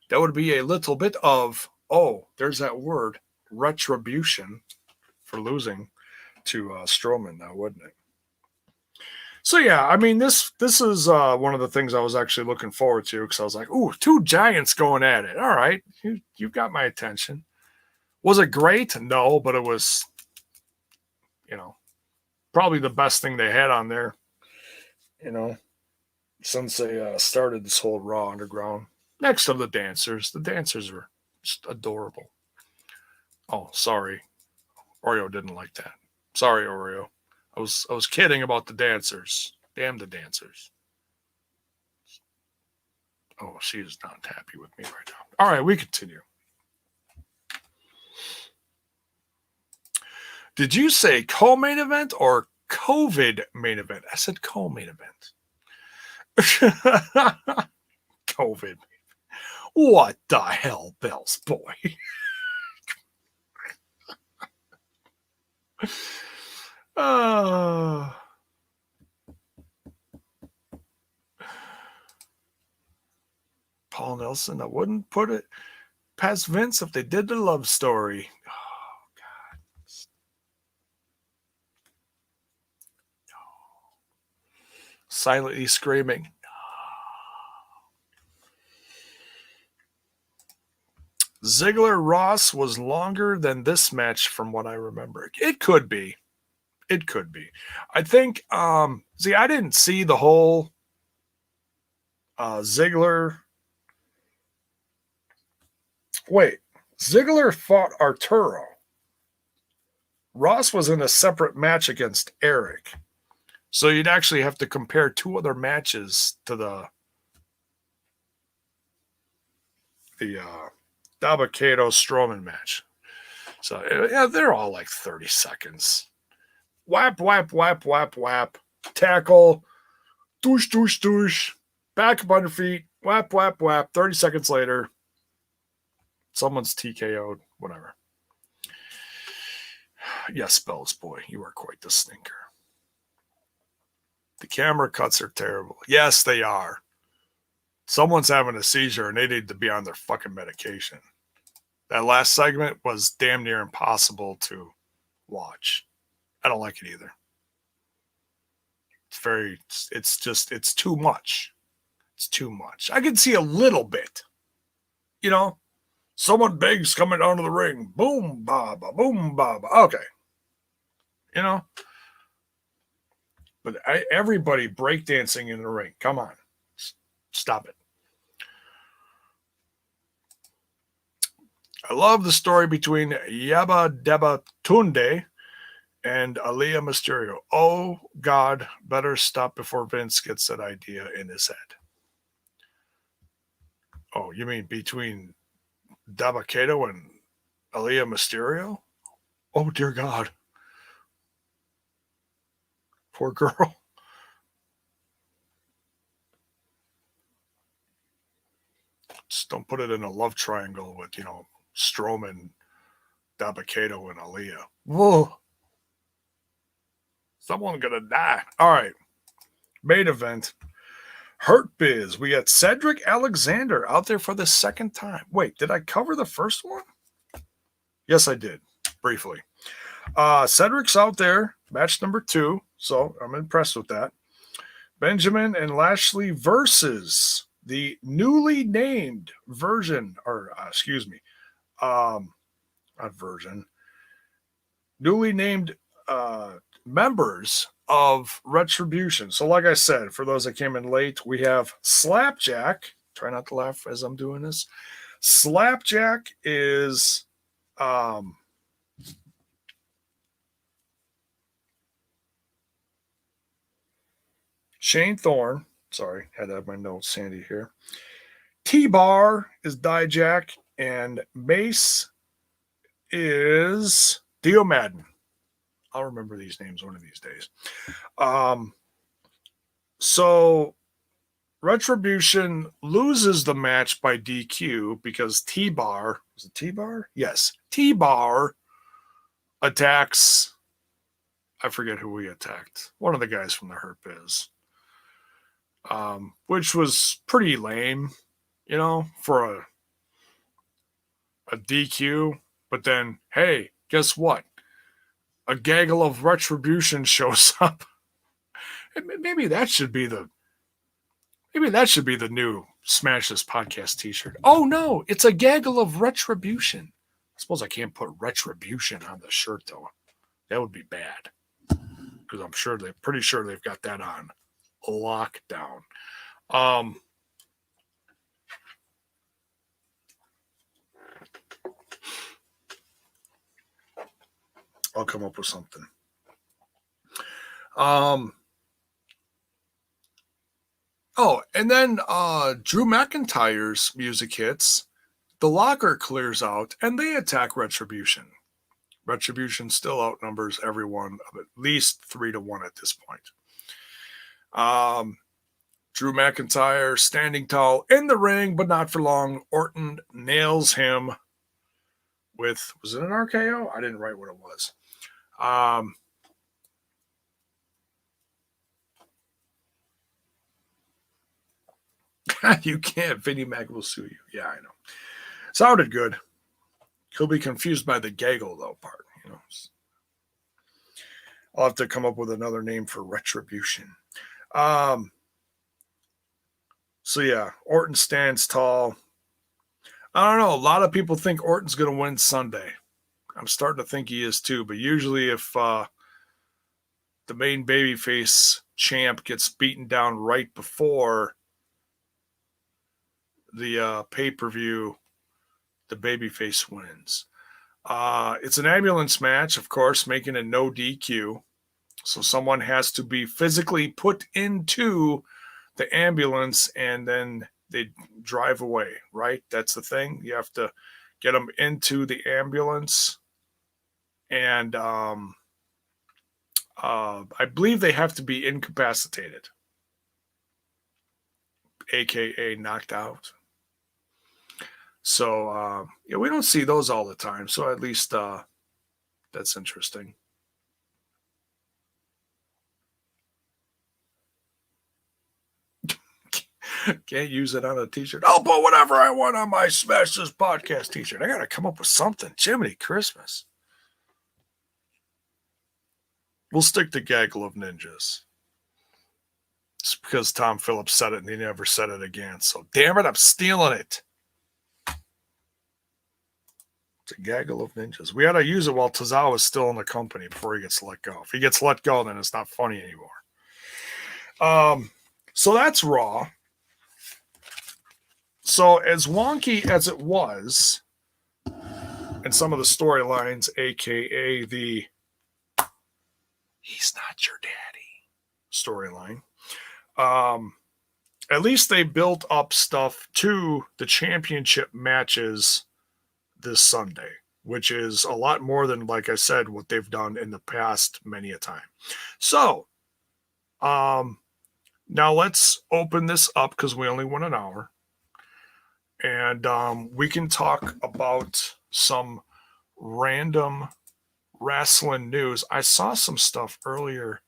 That would be a little bit of, oh, there's that word, retribution for losing to Strowman now, wouldn't it? So yeah, I mean, this is one of the things I was actually looking forward to, because I was like, ooh, two giants going at it. All right, you got my attention. Was it great? No, but it was, probably the best thing they had on there, since they started this whole Raw Underground. Next to the dancers. The dancers were just adorable. Oh, sorry. Oreo didn't like that. Sorry, Oreo. I was kidding about the dancers. Damn the dancers. Oh, she is not happy with me right now. All right, we continue. Did you say co-main event or COVID main event? I said co-main event. COVID. What the hell, Bells boy? Paul Nelson, I wouldn't put it past Vince if they did the love story. Oh, God. No. Silently screaming. Ziggler Ross was longer than this match from what I remember. It could be. It could be. I think, see, I didn't see the whole Ziggler. Wait, Ziggler fought Arturo. Ross was in a separate match against Eric. So you'd actually have to compare two other matches to the Dabba-Kato Strowman match. So yeah, they're all like 30 seconds. Whap, whap, whap, whap, whap. Tackle. Douche, douche, douche. Back up on your feet. Whap, whap, whap. 30 seconds later, someone's TKO'd. Whatever. Yes, Bells boy, you are quite the stinker. The camera cuts are terrible. Yes, they are. Someone's having a seizure and they need to be on their fucking medication. That last segment was damn near impossible to watch. I don't like it either. It's too much. It's too much. I can see a little bit. You know, someone big's coming down to the ring. Boom, baba, boom, baba. Okay. You know? But everybody breakdancing in the ring. Come on. Stop it. I love the story between Yaba Deba Tunde and Aaliyah Mysterio. Oh, God, better stop before Vince gets that idea in his head. Oh, you mean between Dabba-Kato and Aaliyah Mysterio? Oh, dear God. Poor girl. Just don't put it in a love triangle with, Strowman, Dabba-Kato, and Aaliyah. Whoa. Someone's going to die. All right. Main event. Hurt Biz. We got Cedric Alexander out there for the second time. Wait, did I cover the first one? Yes, I did. Briefly. Cedric's out there. Match number 2. So I'm impressed with that. Benjamin and Lashley versus the newly named version, or not version, newly named members of Retribution. So like I said, for those that came in late, we have Slapjack. Try not to laugh as I'm doing this. Slapjack is Shane Thorne. Sorry, had to have my notes handy here. T-Bar is Dijak, and Mace is Dio Madden. I'll remember these names one of these days. So Retribution loses the match by DQ because T-Bar, was it T-Bar? Yes. T-Bar attacks, I forget who he attacked. One of the guys from the Hurt Biz. Which was pretty lame, for a DQ. But then, hey, guess what? A gaggle of Retribution shows up. And maybe that should be the new Smash This Podcast t-shirt. Oh no, it's a gaggle of Retribution. I suppose I can't put Retribution on the shirt though. That would be bad. Because I'm pretty sure they've got that on lockdown. I'll come up with something. And then Drew McIntyre's music hits, the locker clears out, and they attack Retribution. Retribution still outnumbers everyone of at least 3-1 at this point. Drew McIntyre standing tall in the ring, but not for long. Orton nails him with, was it an RKO? I didn't write what it was. You can't. Vinnie Mac will sue you. Yeah, I know. Sounded good. He'll be confused by the gaggle, though, part. I'll have to come up with another name for Retribution. So, yeah, Orton stands tall. I don't know. A lot of people think Orton's going to win Sunday. I'm starting to think he is, too. But usually if the main babyface champ gets beaten down right before the pay-per-view, the babyface wins. It's an ambulance match, of course, making a no DQ. So someone has to be physically put into the ambulance and then they drive away, right? That's the thing. You have to get them into the ambulance. And I believe they have to be incapacitated, aka knocked out. So yeah, we don't see those all the time. So at least that's interesting. Can't use it on a t-shirt. I'll put whatever I want on my Smash This Podcast t-shirt. I gotta come up with something. Jiminy Christmas. We'll stick to Gaggle of Ninjas. It's because Tom Phillips said it and he never said it again. So damn it, I'm stealing it. It's a Gaggle of Ninjas. We gotta use it while Tozawa is still in the company before he gets let go. If he gets let go, then it's not funny anymore. So that's Raw. So as wonky as it was, and some of the storylines, aka the "he's not your daddy" storyline, at least they built up stuff to the championship matches this Sunday, which is a lot more than, like I said, what they've done in the past many a time. So, now let's open this up because we only went an hour. And we can talk about some random wrestling news. I saw some stuff earlier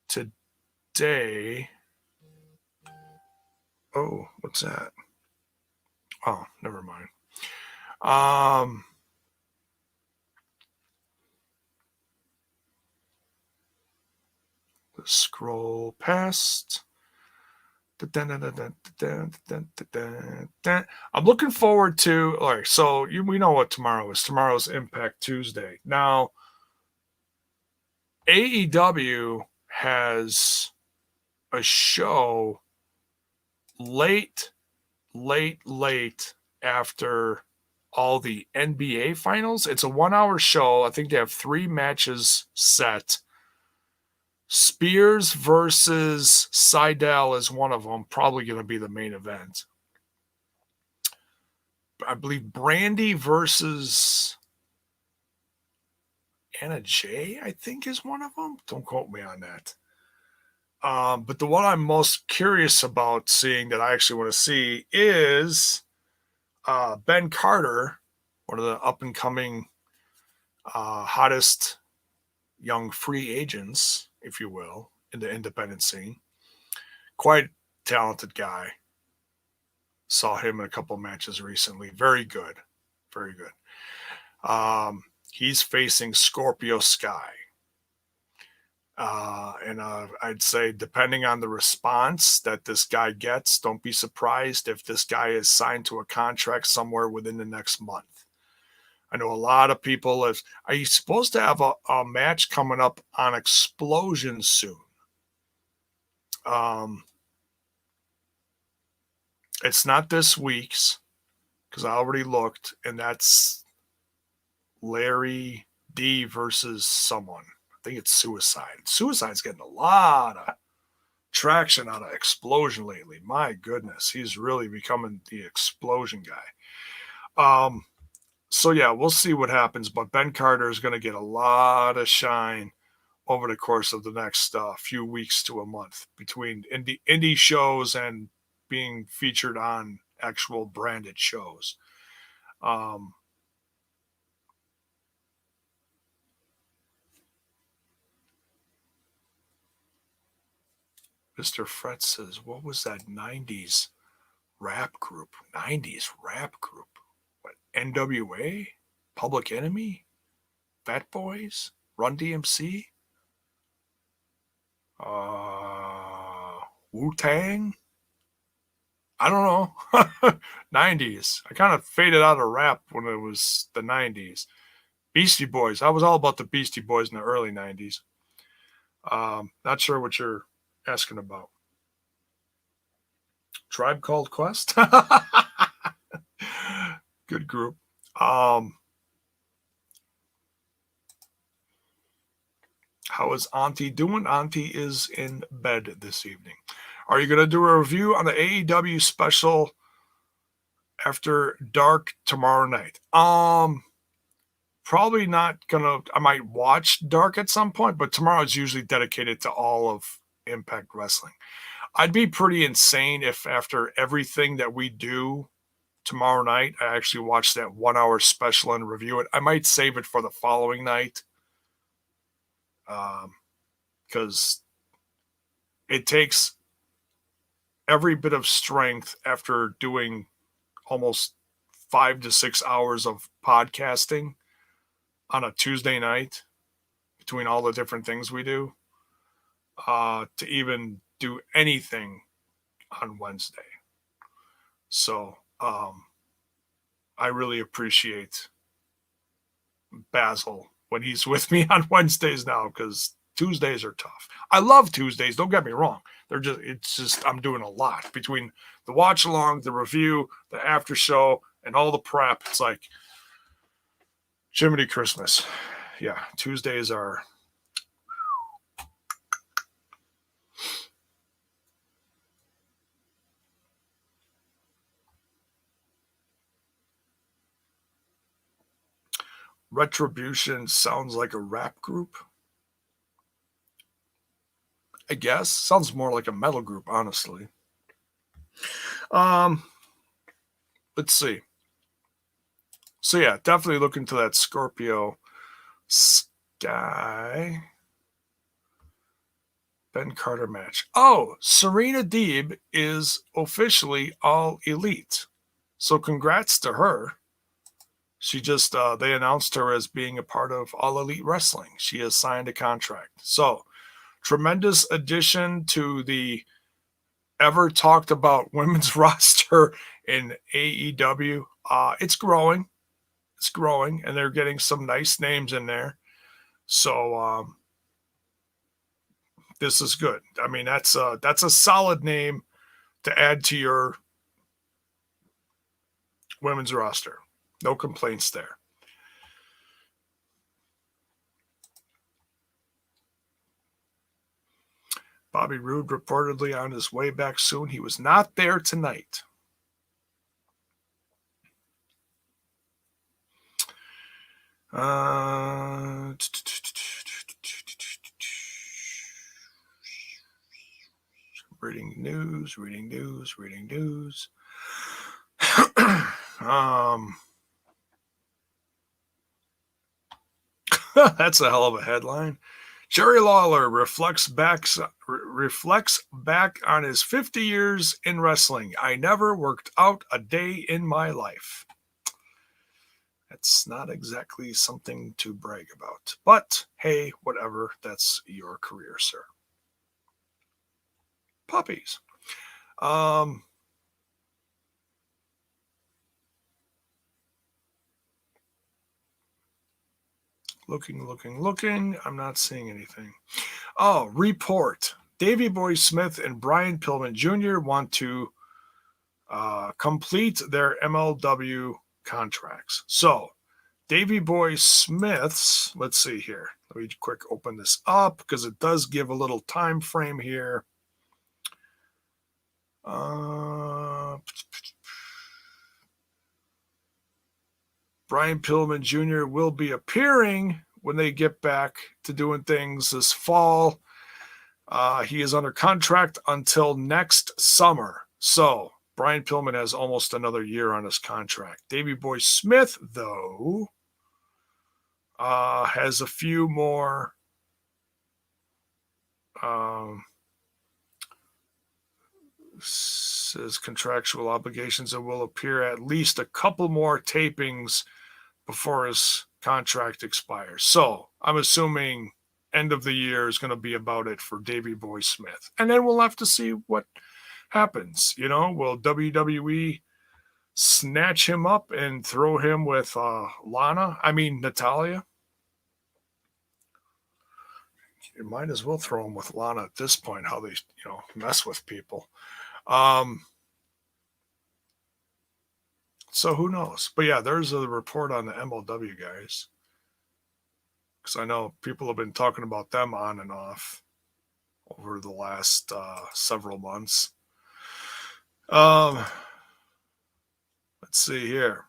today. Oh, what's that? Oh, never mind. Let's scroll past. I'm looking forward to, all right, so we know what tomorrow is. Tomorrow's Impact Tuesday. Now, AEW has a show late after all the NBA finals. It's a 1-hour show. I think they have 3 matches set. Spears versus Seidel is one of them, probably going to be the main event. I believe Brandy versus Anna Jay, I think, is one of them. Don't quote me on that. But the one I'm most curious about seeing that I actually want to see is Ben Carter, one of the up-and-coming hottest young free agents, if you will, in the independent scene. Quite talented guy. Saw him in a couple matches recently. Very good. Very good. He's facing Scorpio Sky. And I'd say, depending on the response that this guy gets, don't be surprised if this guy is signed to a contract somewhere within the next month. I know a lot of people are you supposed to have a match coming up on Explosion soon? It's not this week's because I already looked, and that's Larry D versus someone. I think it's Suicide. Suicide's getting a lot of traction out of Explosion lately. My goodness, he's really becoming the Explosion guy. So yeah, we'll see what happens, but Ben Carter is going to get a lot of shine over the course of the next few weeks to a month between indie shows and being featured on actual branded shows. MrFretz says, what was that 90s rap group? 90s rap group? What, NWA? Public Enemy? Fat Boys? Run DMC? Wu-Tang? I don't know. 90s. I kind of faded out of rap when it was the 90s. Beastie Boys. I was all about the Beastie Boys in the early 90s. Not sure what you're asking about. Tribe Called Quest? Good group. How is Auntie doing? Auntie is in bed this evening. Are you going to do a review on the AEW special after dark tomorrow night? Probably not gonna. I might watch dark at some point, but tomorrow is usually dedicated to all of Impact Wrestling. I'd be pretty insane if after everything that we do tomorrow night, I actually watch that 1 hour special and review it. I might save it for the following night. Because it takes every bit of strength after doing almost 5 to 6 hours of podcasting on a Tuesday night between all the different things we do to even do anything on Wednesday. So I really appreciate Basil when he's with me on Wednesdays now, because Tuesdays are tough. I love Tuesdays, don't get me wrong. It's just I'm doing a lot between the watch along, the review, the after show, and all the prep. It's like Jiminy Christmas. Yeah, Tuesdays are Retribution sounds like a rap group. I guess. Sounds more like a metal group, honestly. Let's see. So yeah, definitely look into that Scorpio Sky Ben Carter match. Oh, Serena Deeb is officially All Elite. So congrats to her. She just, they announced her as being a part of All Elite Wrestling. She has signed a contract. So, tremendous addition to the ever talked about women's roster in AEW. It's growing. It's growing, and they're getting some nice names in there. So, this is good. I mean, that's a solid name to add to your women's roster. No complaints there. Bobby Roode reportedly on his way back soon. He was not there tonight. Reading news. That's a hell of a headline. Jerry Lawler reflects back on his 50 years in wrestling. I never worked out a day in my life. That's not exactly something to brag about. But, hey, whatever. That's your career, sir. Puppies. Looking. I'm not seeing anything. Oh, report. Davey Boy Smith and Brian Pillman Jr. want to complete their MLW contracts. So, Davey Boy Smith's, let's see here. Let me quick open this up because it does give a little time frame here. Brian Pillman Jr. will be appearing when they get back to doing things this fall. He is under contract until next summer. So, Brian Pillman has almost another year on his contract. Davey Boy Smith, though, has a few more says contractual obligations and will appear at least a couple more tapings before his contract expires. So I'm assuming end of the year is going to be about it for Davey Boy Smith. And then we'll have to see what happens. You know, will WWE snatch him up and throw him with Natalia? you might as well throw him with Lana at this point, how they, mess with people. So who knows? But yeah, there's a report on the MLW guys. Because I know people have been talking about them on and off over the last several months. Let's see here.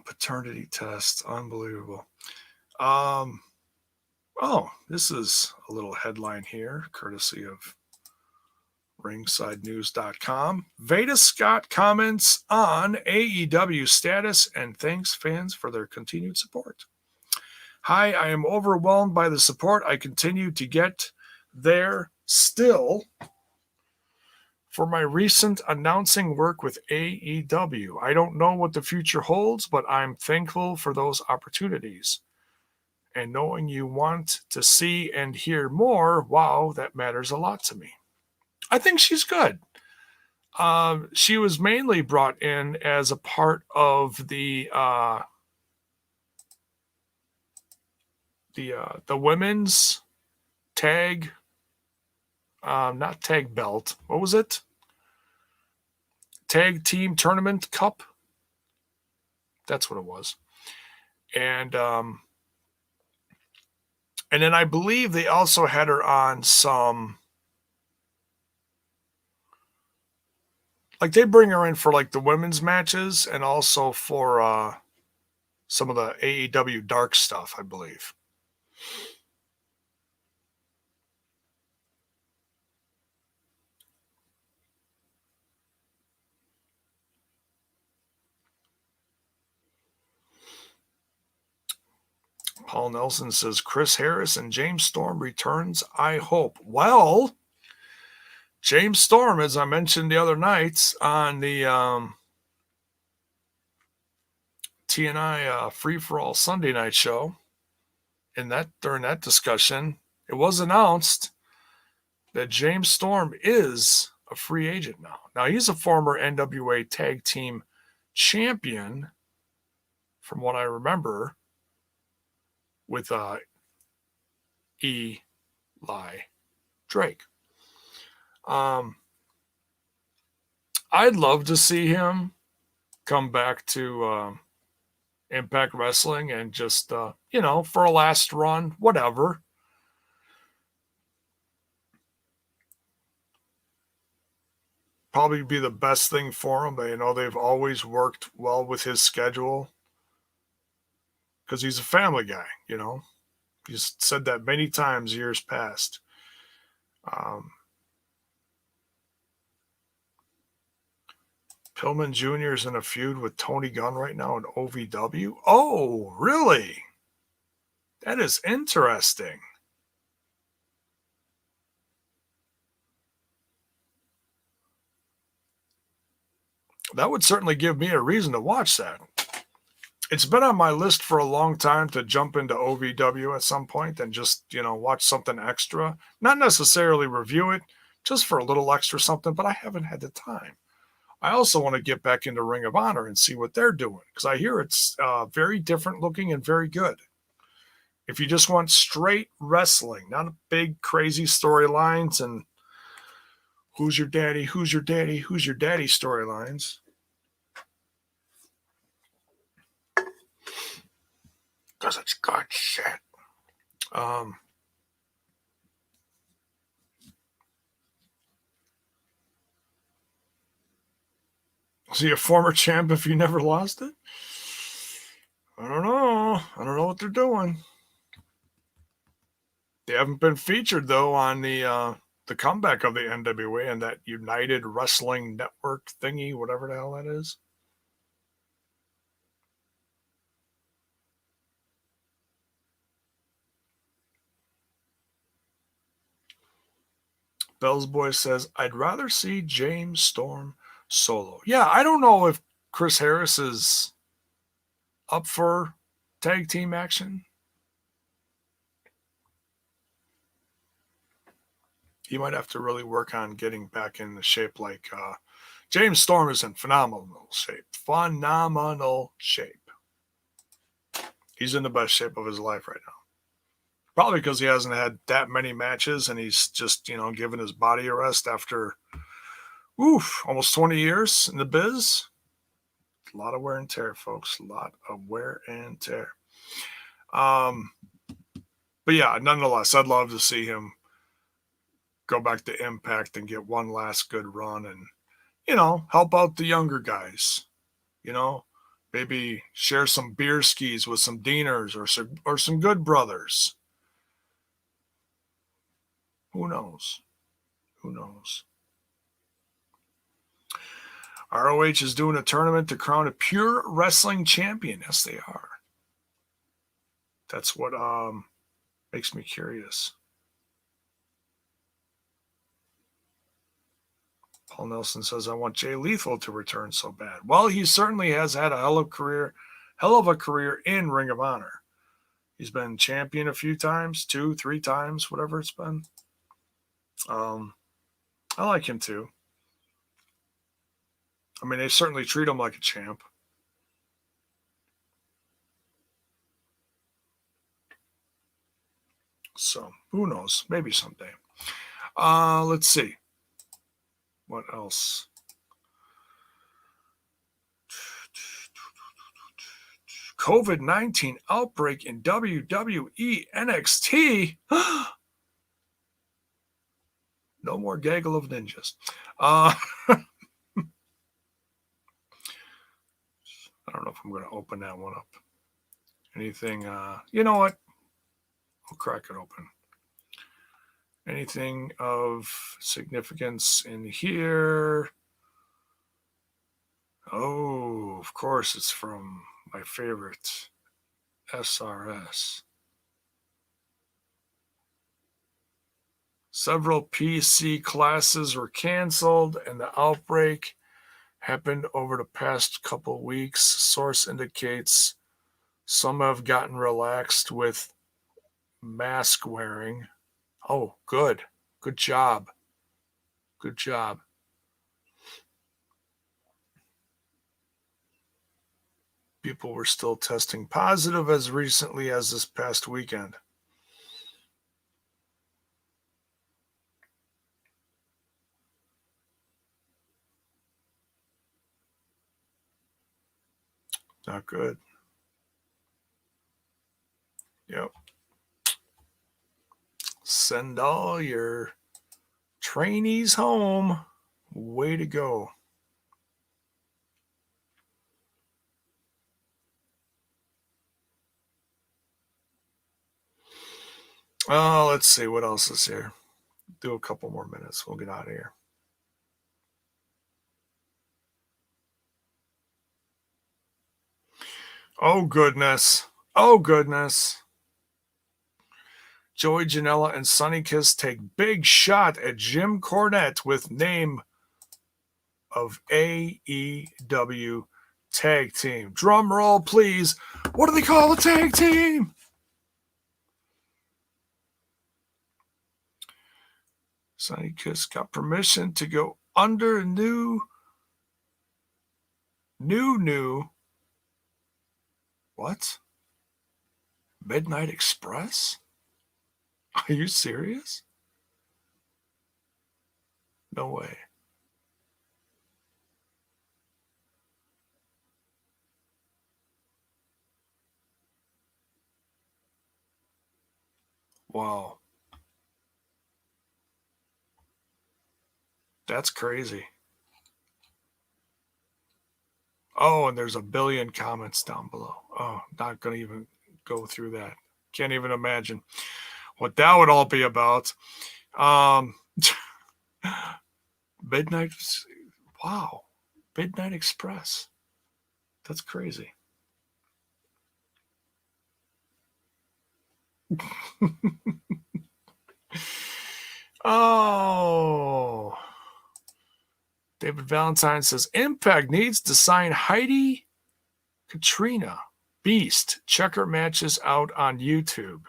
Paternity test. Unbelievable. Oh, this is a little headline here, courtesy of ringsidenews.com. Veda Scott comments on AEW status and thanks fans for their continued support. Hi, I am overwhelmed by the support I continue to get there still for my recent announcing work with AEW. I don't know what the future holds, but I'm thankful for those opportunities. And knowing you want to see and hear more, wow, that matters a lot to me. I think she's good. She was mainly brought in as a part of the women's tag, not tag belt. What was it? Tag team tournament cup. That's what it was. And then I believe they also had her on some, like they bring her in for like the women's matches and also for some of the AEW dark stuff, I believe. Paul Nelson says, Chris Harris and James Storm returns, I hope. Well, James Storm, as I mentioned the other night on the TNI Free For All Sunday night show, during that discussion, it was announced that James Storm is a free agent now. Now, he's a former NWA Tag Team Champion, from what I remember, with Eli Drake. I'd love to see him come back to Impact Wrestling and just, for a last run, whatever. Probably be the best thing for him. They've always worked well with his schedule because he's a family guy, He's said that many times years past. Pillman Jr. is in a feud with Tony Gunn right now in OVW. Oh, really? That is interesting. That would certainly give me a reason to watch that. It's been on my list for a long time to jump into OVW at some point and just, watch something extra. Not necessarily review it, just for a little extra something, but I haven't had the time. I also want to get back into Ring of Honor and see what they're doing because I hear it's very different looking and very good. If you just want straight wrestling, not a big crazy storylines and who's your daddy storylines. Because it's good shit. Is he a former champ if he never lost it? I don't know. I don't know what they're doing. They haven't been featured, though, on the comeback of the NWA and that United Wrestling Network thingy, whatever the hell that is. Bell's Boy says, I'd rather see James Storm solo. Yeah, I don't know if Chris Harris is up for tag team action. He might have to really work on getting back in the shape like James Storm is in phenomenal shape. Phenomenal shape. He's in the best shape of his life right now. Probably because he hasn't had that many matches and he's just, given his body a rest after, almost 20 years in the biz. A lot of wear and tear, folks. A lot of wear and tear. But yeah, nonetheless, I'd love to see him go back to Impact and get one last good run and, help out the younger guys. Maybe share some beer skis with some Deaners or some Good Brothers. Who knows? Who knows? ROH is doing a tournament to crown a pure wrestling champion. Yes, they are. That's what makes me curious. Paul Nelson says, I want Jay Lethal to return so bad. Well, he certainly has had a hell of a career in Ring of Honor. He's been champion a few times, 2, 3 times, whatever it's been. I like him too. I mean, they certainly treat him like a champ. So, who knows? Maybe someday. Let's see. What else? COVID-19 outbreak in WWE NXT. No more gaggle of ninjas. I don't know if I'm going to open that one up. Anything, you know what? I'll crack it open. Anything of significance in here? Oh, of course, it's from my favorite SRS. Several PC classes were canceled, and the outbreak happened over the past couple weeks. Source indicates some have gotten relaxed with mask wearing. Oh, good. Good job. Good job. People were still testing positive as recently as this past weekend. Not good. Yep. Send all your trainees home. Way to go. Oh, let's see what else is here. Do a couple more minutes. We'll get out of here. Oh, goodness. Oh, goodness. Joey Janela and Sonny Kiss take big shot at Jim Cornette with name of AEW tag team. Drum roll, please. What do they call a tag team? Sonny Kiss got permission to go under new. What? Midnight Express? Are you serious? No way. Wow. That's crazy. Oh, and there's a billion comments down below. Oh, not going to even go through that. Can't even imagine what that would all be about. Midnight, wow. Midnight Express. That's crazy. Oh. David Valentine says, Impact needs to sign Heidi Katrina Beast. Check her matches out on YouTube.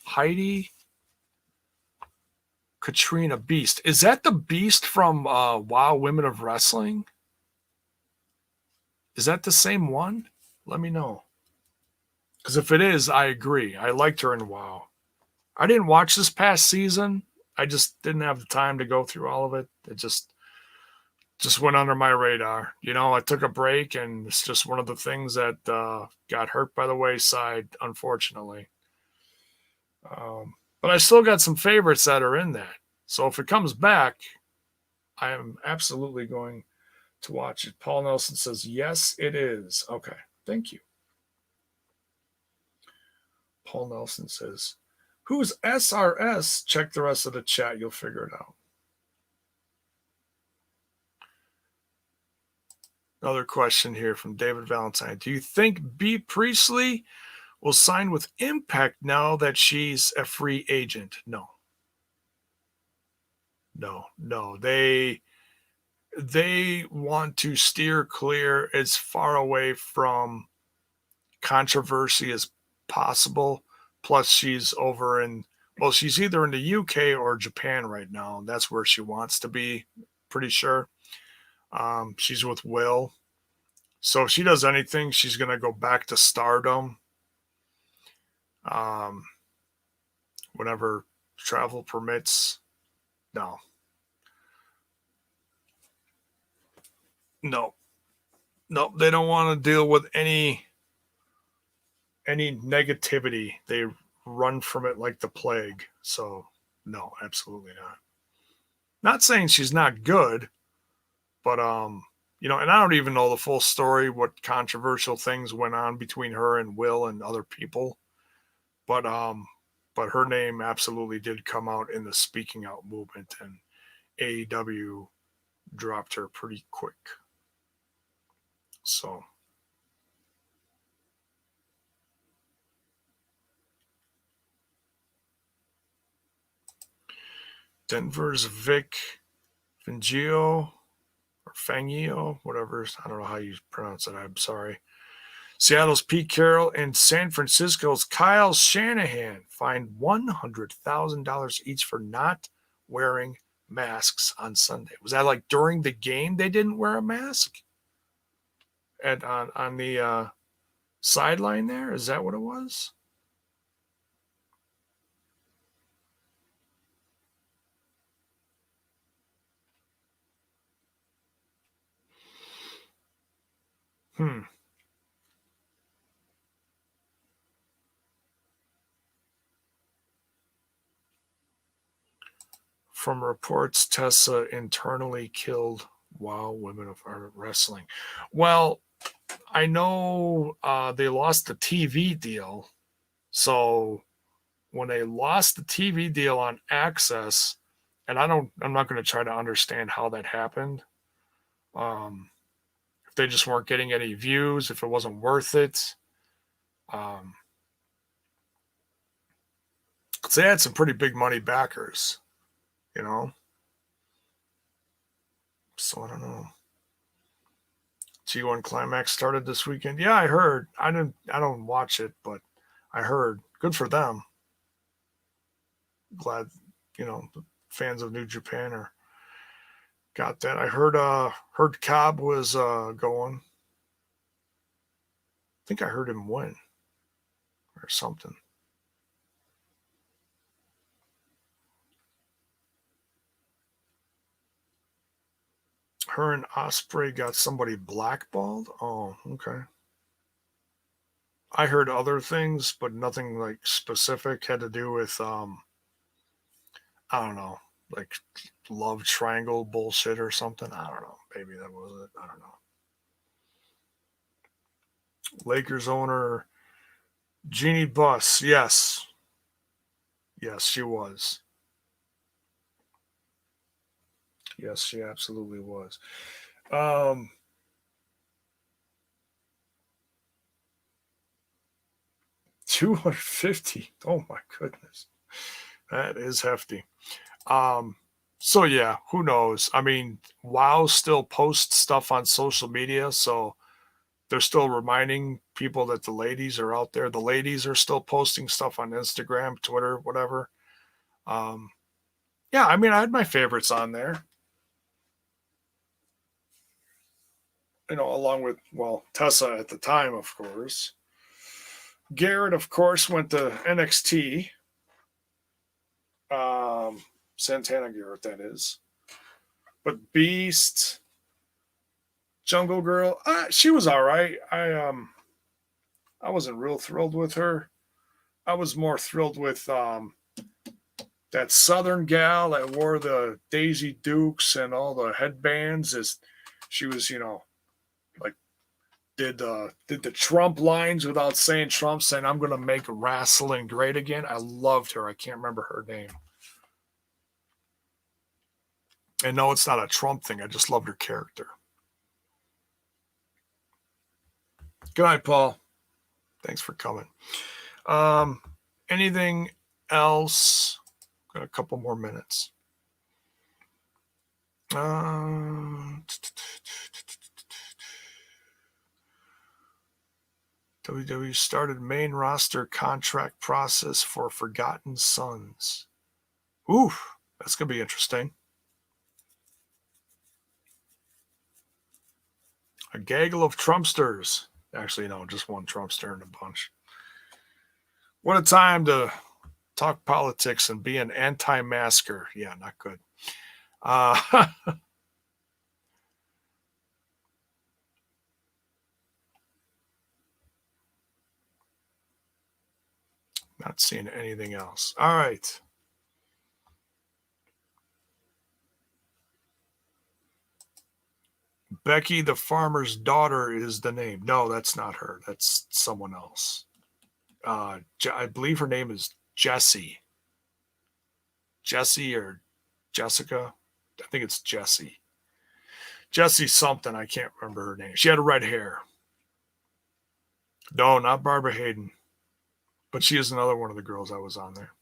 Heidi Katrina Beast. Is that the Beast from WoW Women of Wrestling? Is that the same one? Let me know. Because if it is, I agree. I liked her in WoW. I didn't watch this past season. I just didn't have the time to go through all of it. It just went under my radar. You know, I took a break, and it's just one of the things that got hurt by the wayside, unfortunately. But I still got some favorites that are in that. So if it comes back, I am absolutely going to watch it. Paul Nelson says, yes, it is. Okay, thank you. Paul Nelson says, who's SRS? Check the rest of the chat. You'll figure it out. Another question here from David Valentine. Do you think B. Priestley will sign with Impact now that she's a free agent? No. They want to steer clear as far away from controversy as possible. Plus, she's over in, well, she's either in the UK or Japan right now. That's where she wants to be, pretty sure. She's with Will. So if she does anything, she's going to go back to Stardom. Whenever travel permits. No, they don't want to deal with any negativity. They run from it like the plague. So no, absolutely not. Not saying she's not good, but you know, and I don't even know the full story, what controversial things went on between her and Will and other people. But her name absolutely did come out in the speaking out movement, and AEW dropped her pretty quick. So Denver's Vic Fangio or Fangio, whatever. I don't know how you pronounce it. I'm sorry. Seattle's Pete Carroll and San Francisco's Kyle Shanahan fined $100,000 each for not wearing masks on Sunday. Was that like during the game they didn't wear a mask? And on the sideline there? Is that what it was? From reports, Tessa internally killed WoW Women of Wrestling. Well, I know they lost the TV deal. So when they lost the TV deal on Access, and I'm not going to try to understand how that happened. If they just weren't getting any views, if it wasn't worth it. Because they had some pretty big money backers, you know. So I don't know. G1 Climax started this weekend. Yeah, I heard. I don't watch it, but I heard. Good for them. Glad, you know, the fans of New Japan are got that. I heard Cobb was going. I think I heard him win or something. Her and Osprey got somebody blackballed. Oh, okay. I heard other things, but nothing like specific. Had to do with I don't know, like love triangle bullshit or something. I don't know. Maybe that was it. I don't know. Lakers owner Jeannie Buss. Yes, she was. Yes, she absolutely was. 250. Oh my goodness. That is hefty. So yeah, who knows? I mean, WoW still posts stuff on social media, so they're still reminding people that the ladies are out there. The ladies are still posting stuff on Instagram, Twitter, whatever. Yeah, I mean, I had my favorites on there. You know, along with, well, Tessa at the time, of course. Garrett, of course, went to NXT. Santana Garrett, that is. But Beast, Jungle Girl, she was all right. I wasn't real thrilled with her. I was more thrilled with that Southern gal that wore the Daisy Dukes and all the headbands. As she was, you know, like did the Trump lines without saying Trump, saying I'm going to make wrestling great again. I loved her. I can't remember her name. And no, it's not a Trump thing. I just loved her character. Good night, Paul. Thanks for coming. Anything else? Got a couple more minutes. WWE started main roster contract process for Forgotten Sons. Ooh, that's going to be interesting. A gaggle of Trumpsters. Actually, no, just one Trumpster in a bunch. What a time to talk politics and be an anti-masker. Yeah, not good. Not seeing anything else. All right. Becky the farmer's daughter is the name. No, that's not her. That's someone else. I believe her name is Jessie. Jessie or Jessica. I think it's Jessie. Jessie something. I can't remember her name. She had red hair. No, not Barbara Hayden. But she is another one of the girls I was on there.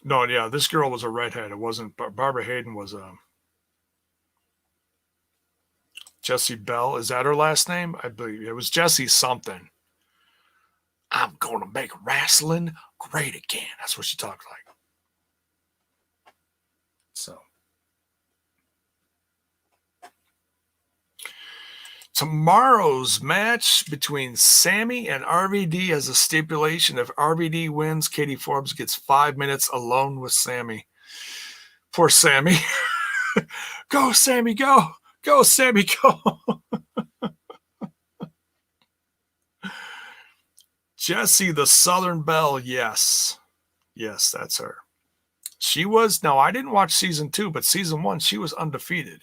No, yeah, this girl was a redhead. It wasn't. Barbara Hayden was Jessie Bell. Is that her last name? I believe it was Jessie something. I'm going to make wrestling great again. That's what she talked like. So. Tomorrow's match between Sammy and RVD has a stipulation. If RVD wins, Katie Forbes gets 5 minutes alone with Sammy. Poor Sammy. Go, Sammy, go. Go, Sammy, go. Jessie, the Southern Belle. Yes. Yes, that's her. She was, no, I didn't watch season 2, but season 1, she was undefeated.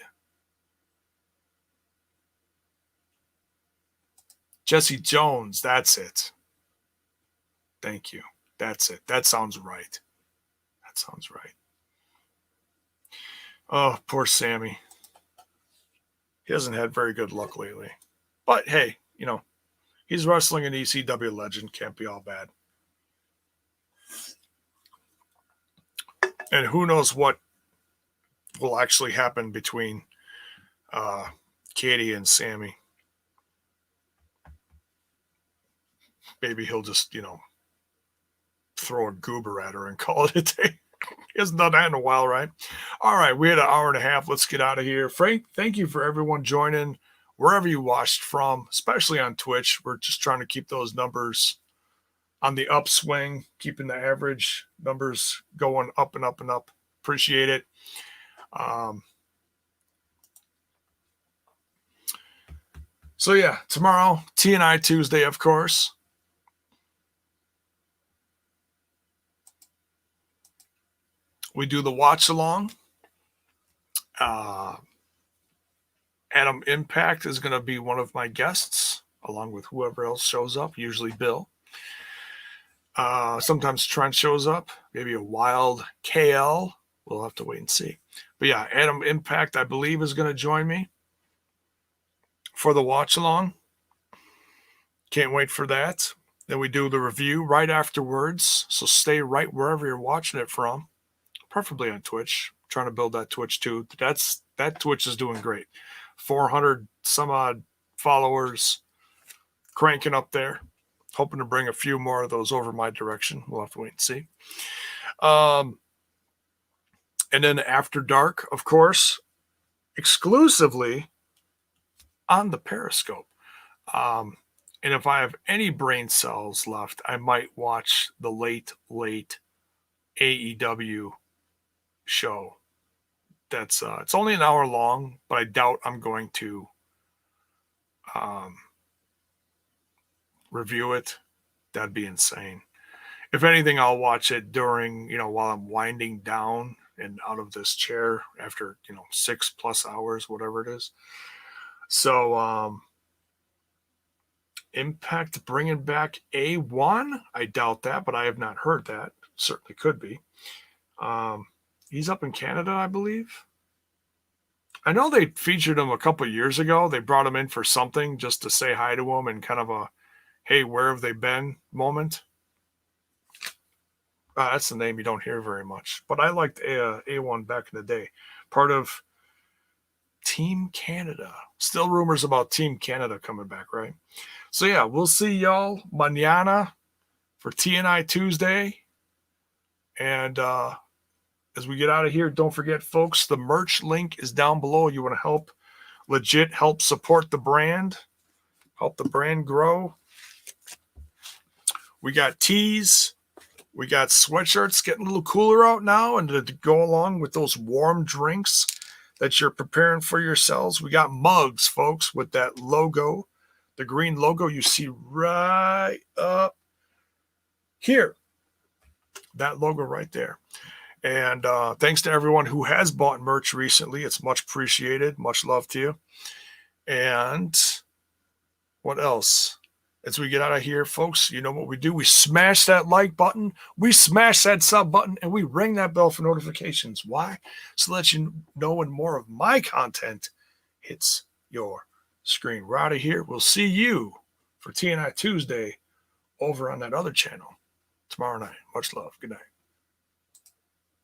Jesse Jones, that's it. Thank you. That's it. That sounds right. That sounds right. Oh, poor Sammy. He hasn't had very good luck lately. But hey, you know, he's wrestling an ECW legend. Can't be all bad. And who knows what will actually happen between Katie and Sammy. Maybe he'll just, you know, throw a goober at her and call it a day. He hasn't done that in a while, right? All right, we had an hour and a half. Let's get out of here. Frank, thank you for everyone joining wherever you watched from, especially on Twitch. We're just trying to keep those numbers on the upswing, keeping the average numbers going up and up and up. Appreciate it. So yeah, tomorrow, T&I Tuesday, of course. We do the watch along. Adam Impact is going to be one of my guests, along with whoever else shows up, usually Bill. Sometimes Trent shows up, maybe a wild KL. We'll have to wait and see. But yeah, Adam Impact, I believe, is going to join me for the watch along. Can't wait for that. Then we do the review right afterwards. So stay right wherever you're watching it from. Preferably on Twitch. I'm trying to build that Twitch too. That Twitch is doing great. 400 some odd followers. cranking up there. Hoping to bring a few more of those over my direction. We'll have to wait and see. And then After Dark, of course, exclusively on the Periscope. And if I have any brain cells left, I might watch the late AEW show. That's it's only an hour long, but I doubt I'm going to review it. That'd be insane. If anything, I'll watch it during, while I'm winding down and out of this chair after, 6+ hours, whatever it is. So, Impact bringing back A1? I doubt that, but I have not heard that. Certainly could be. He's up in Canada, I believe. I know they featured him a couple years ago. They brought him in for something just to say hi to him and kind of a, hey, where have they been moment. That's the name you don't hear very much. But I liked A1 back in the day. Part of Team Canada. Still rumors about Team Canada coming back, right? So yeah, we'll see y'all mañana for TNI Tuesday. And as we get out of here, don't forget, folks, the merch link is down below. You want to help support the brand, help the brand grow. We got tees. We got sweatshirts getting a little cooler out now, and to go along with those warm drinks that you're preparing for yourselves. We got mugs, folks, with that logo, the green logo you see right up here. That logo right there. And thanks to everyone who has bought merch recently. It's much appreciated. Much love to you. And what else? As we get out of here, folks, you know what we do. We smash that like button. We smash that sub button. And we ring that bell for notifications. Why? So that you know when more of my content hits your screen. We're out of here. We'll see you for TNI Tuesday over on that other channel tomorrow night. Much love. Good night.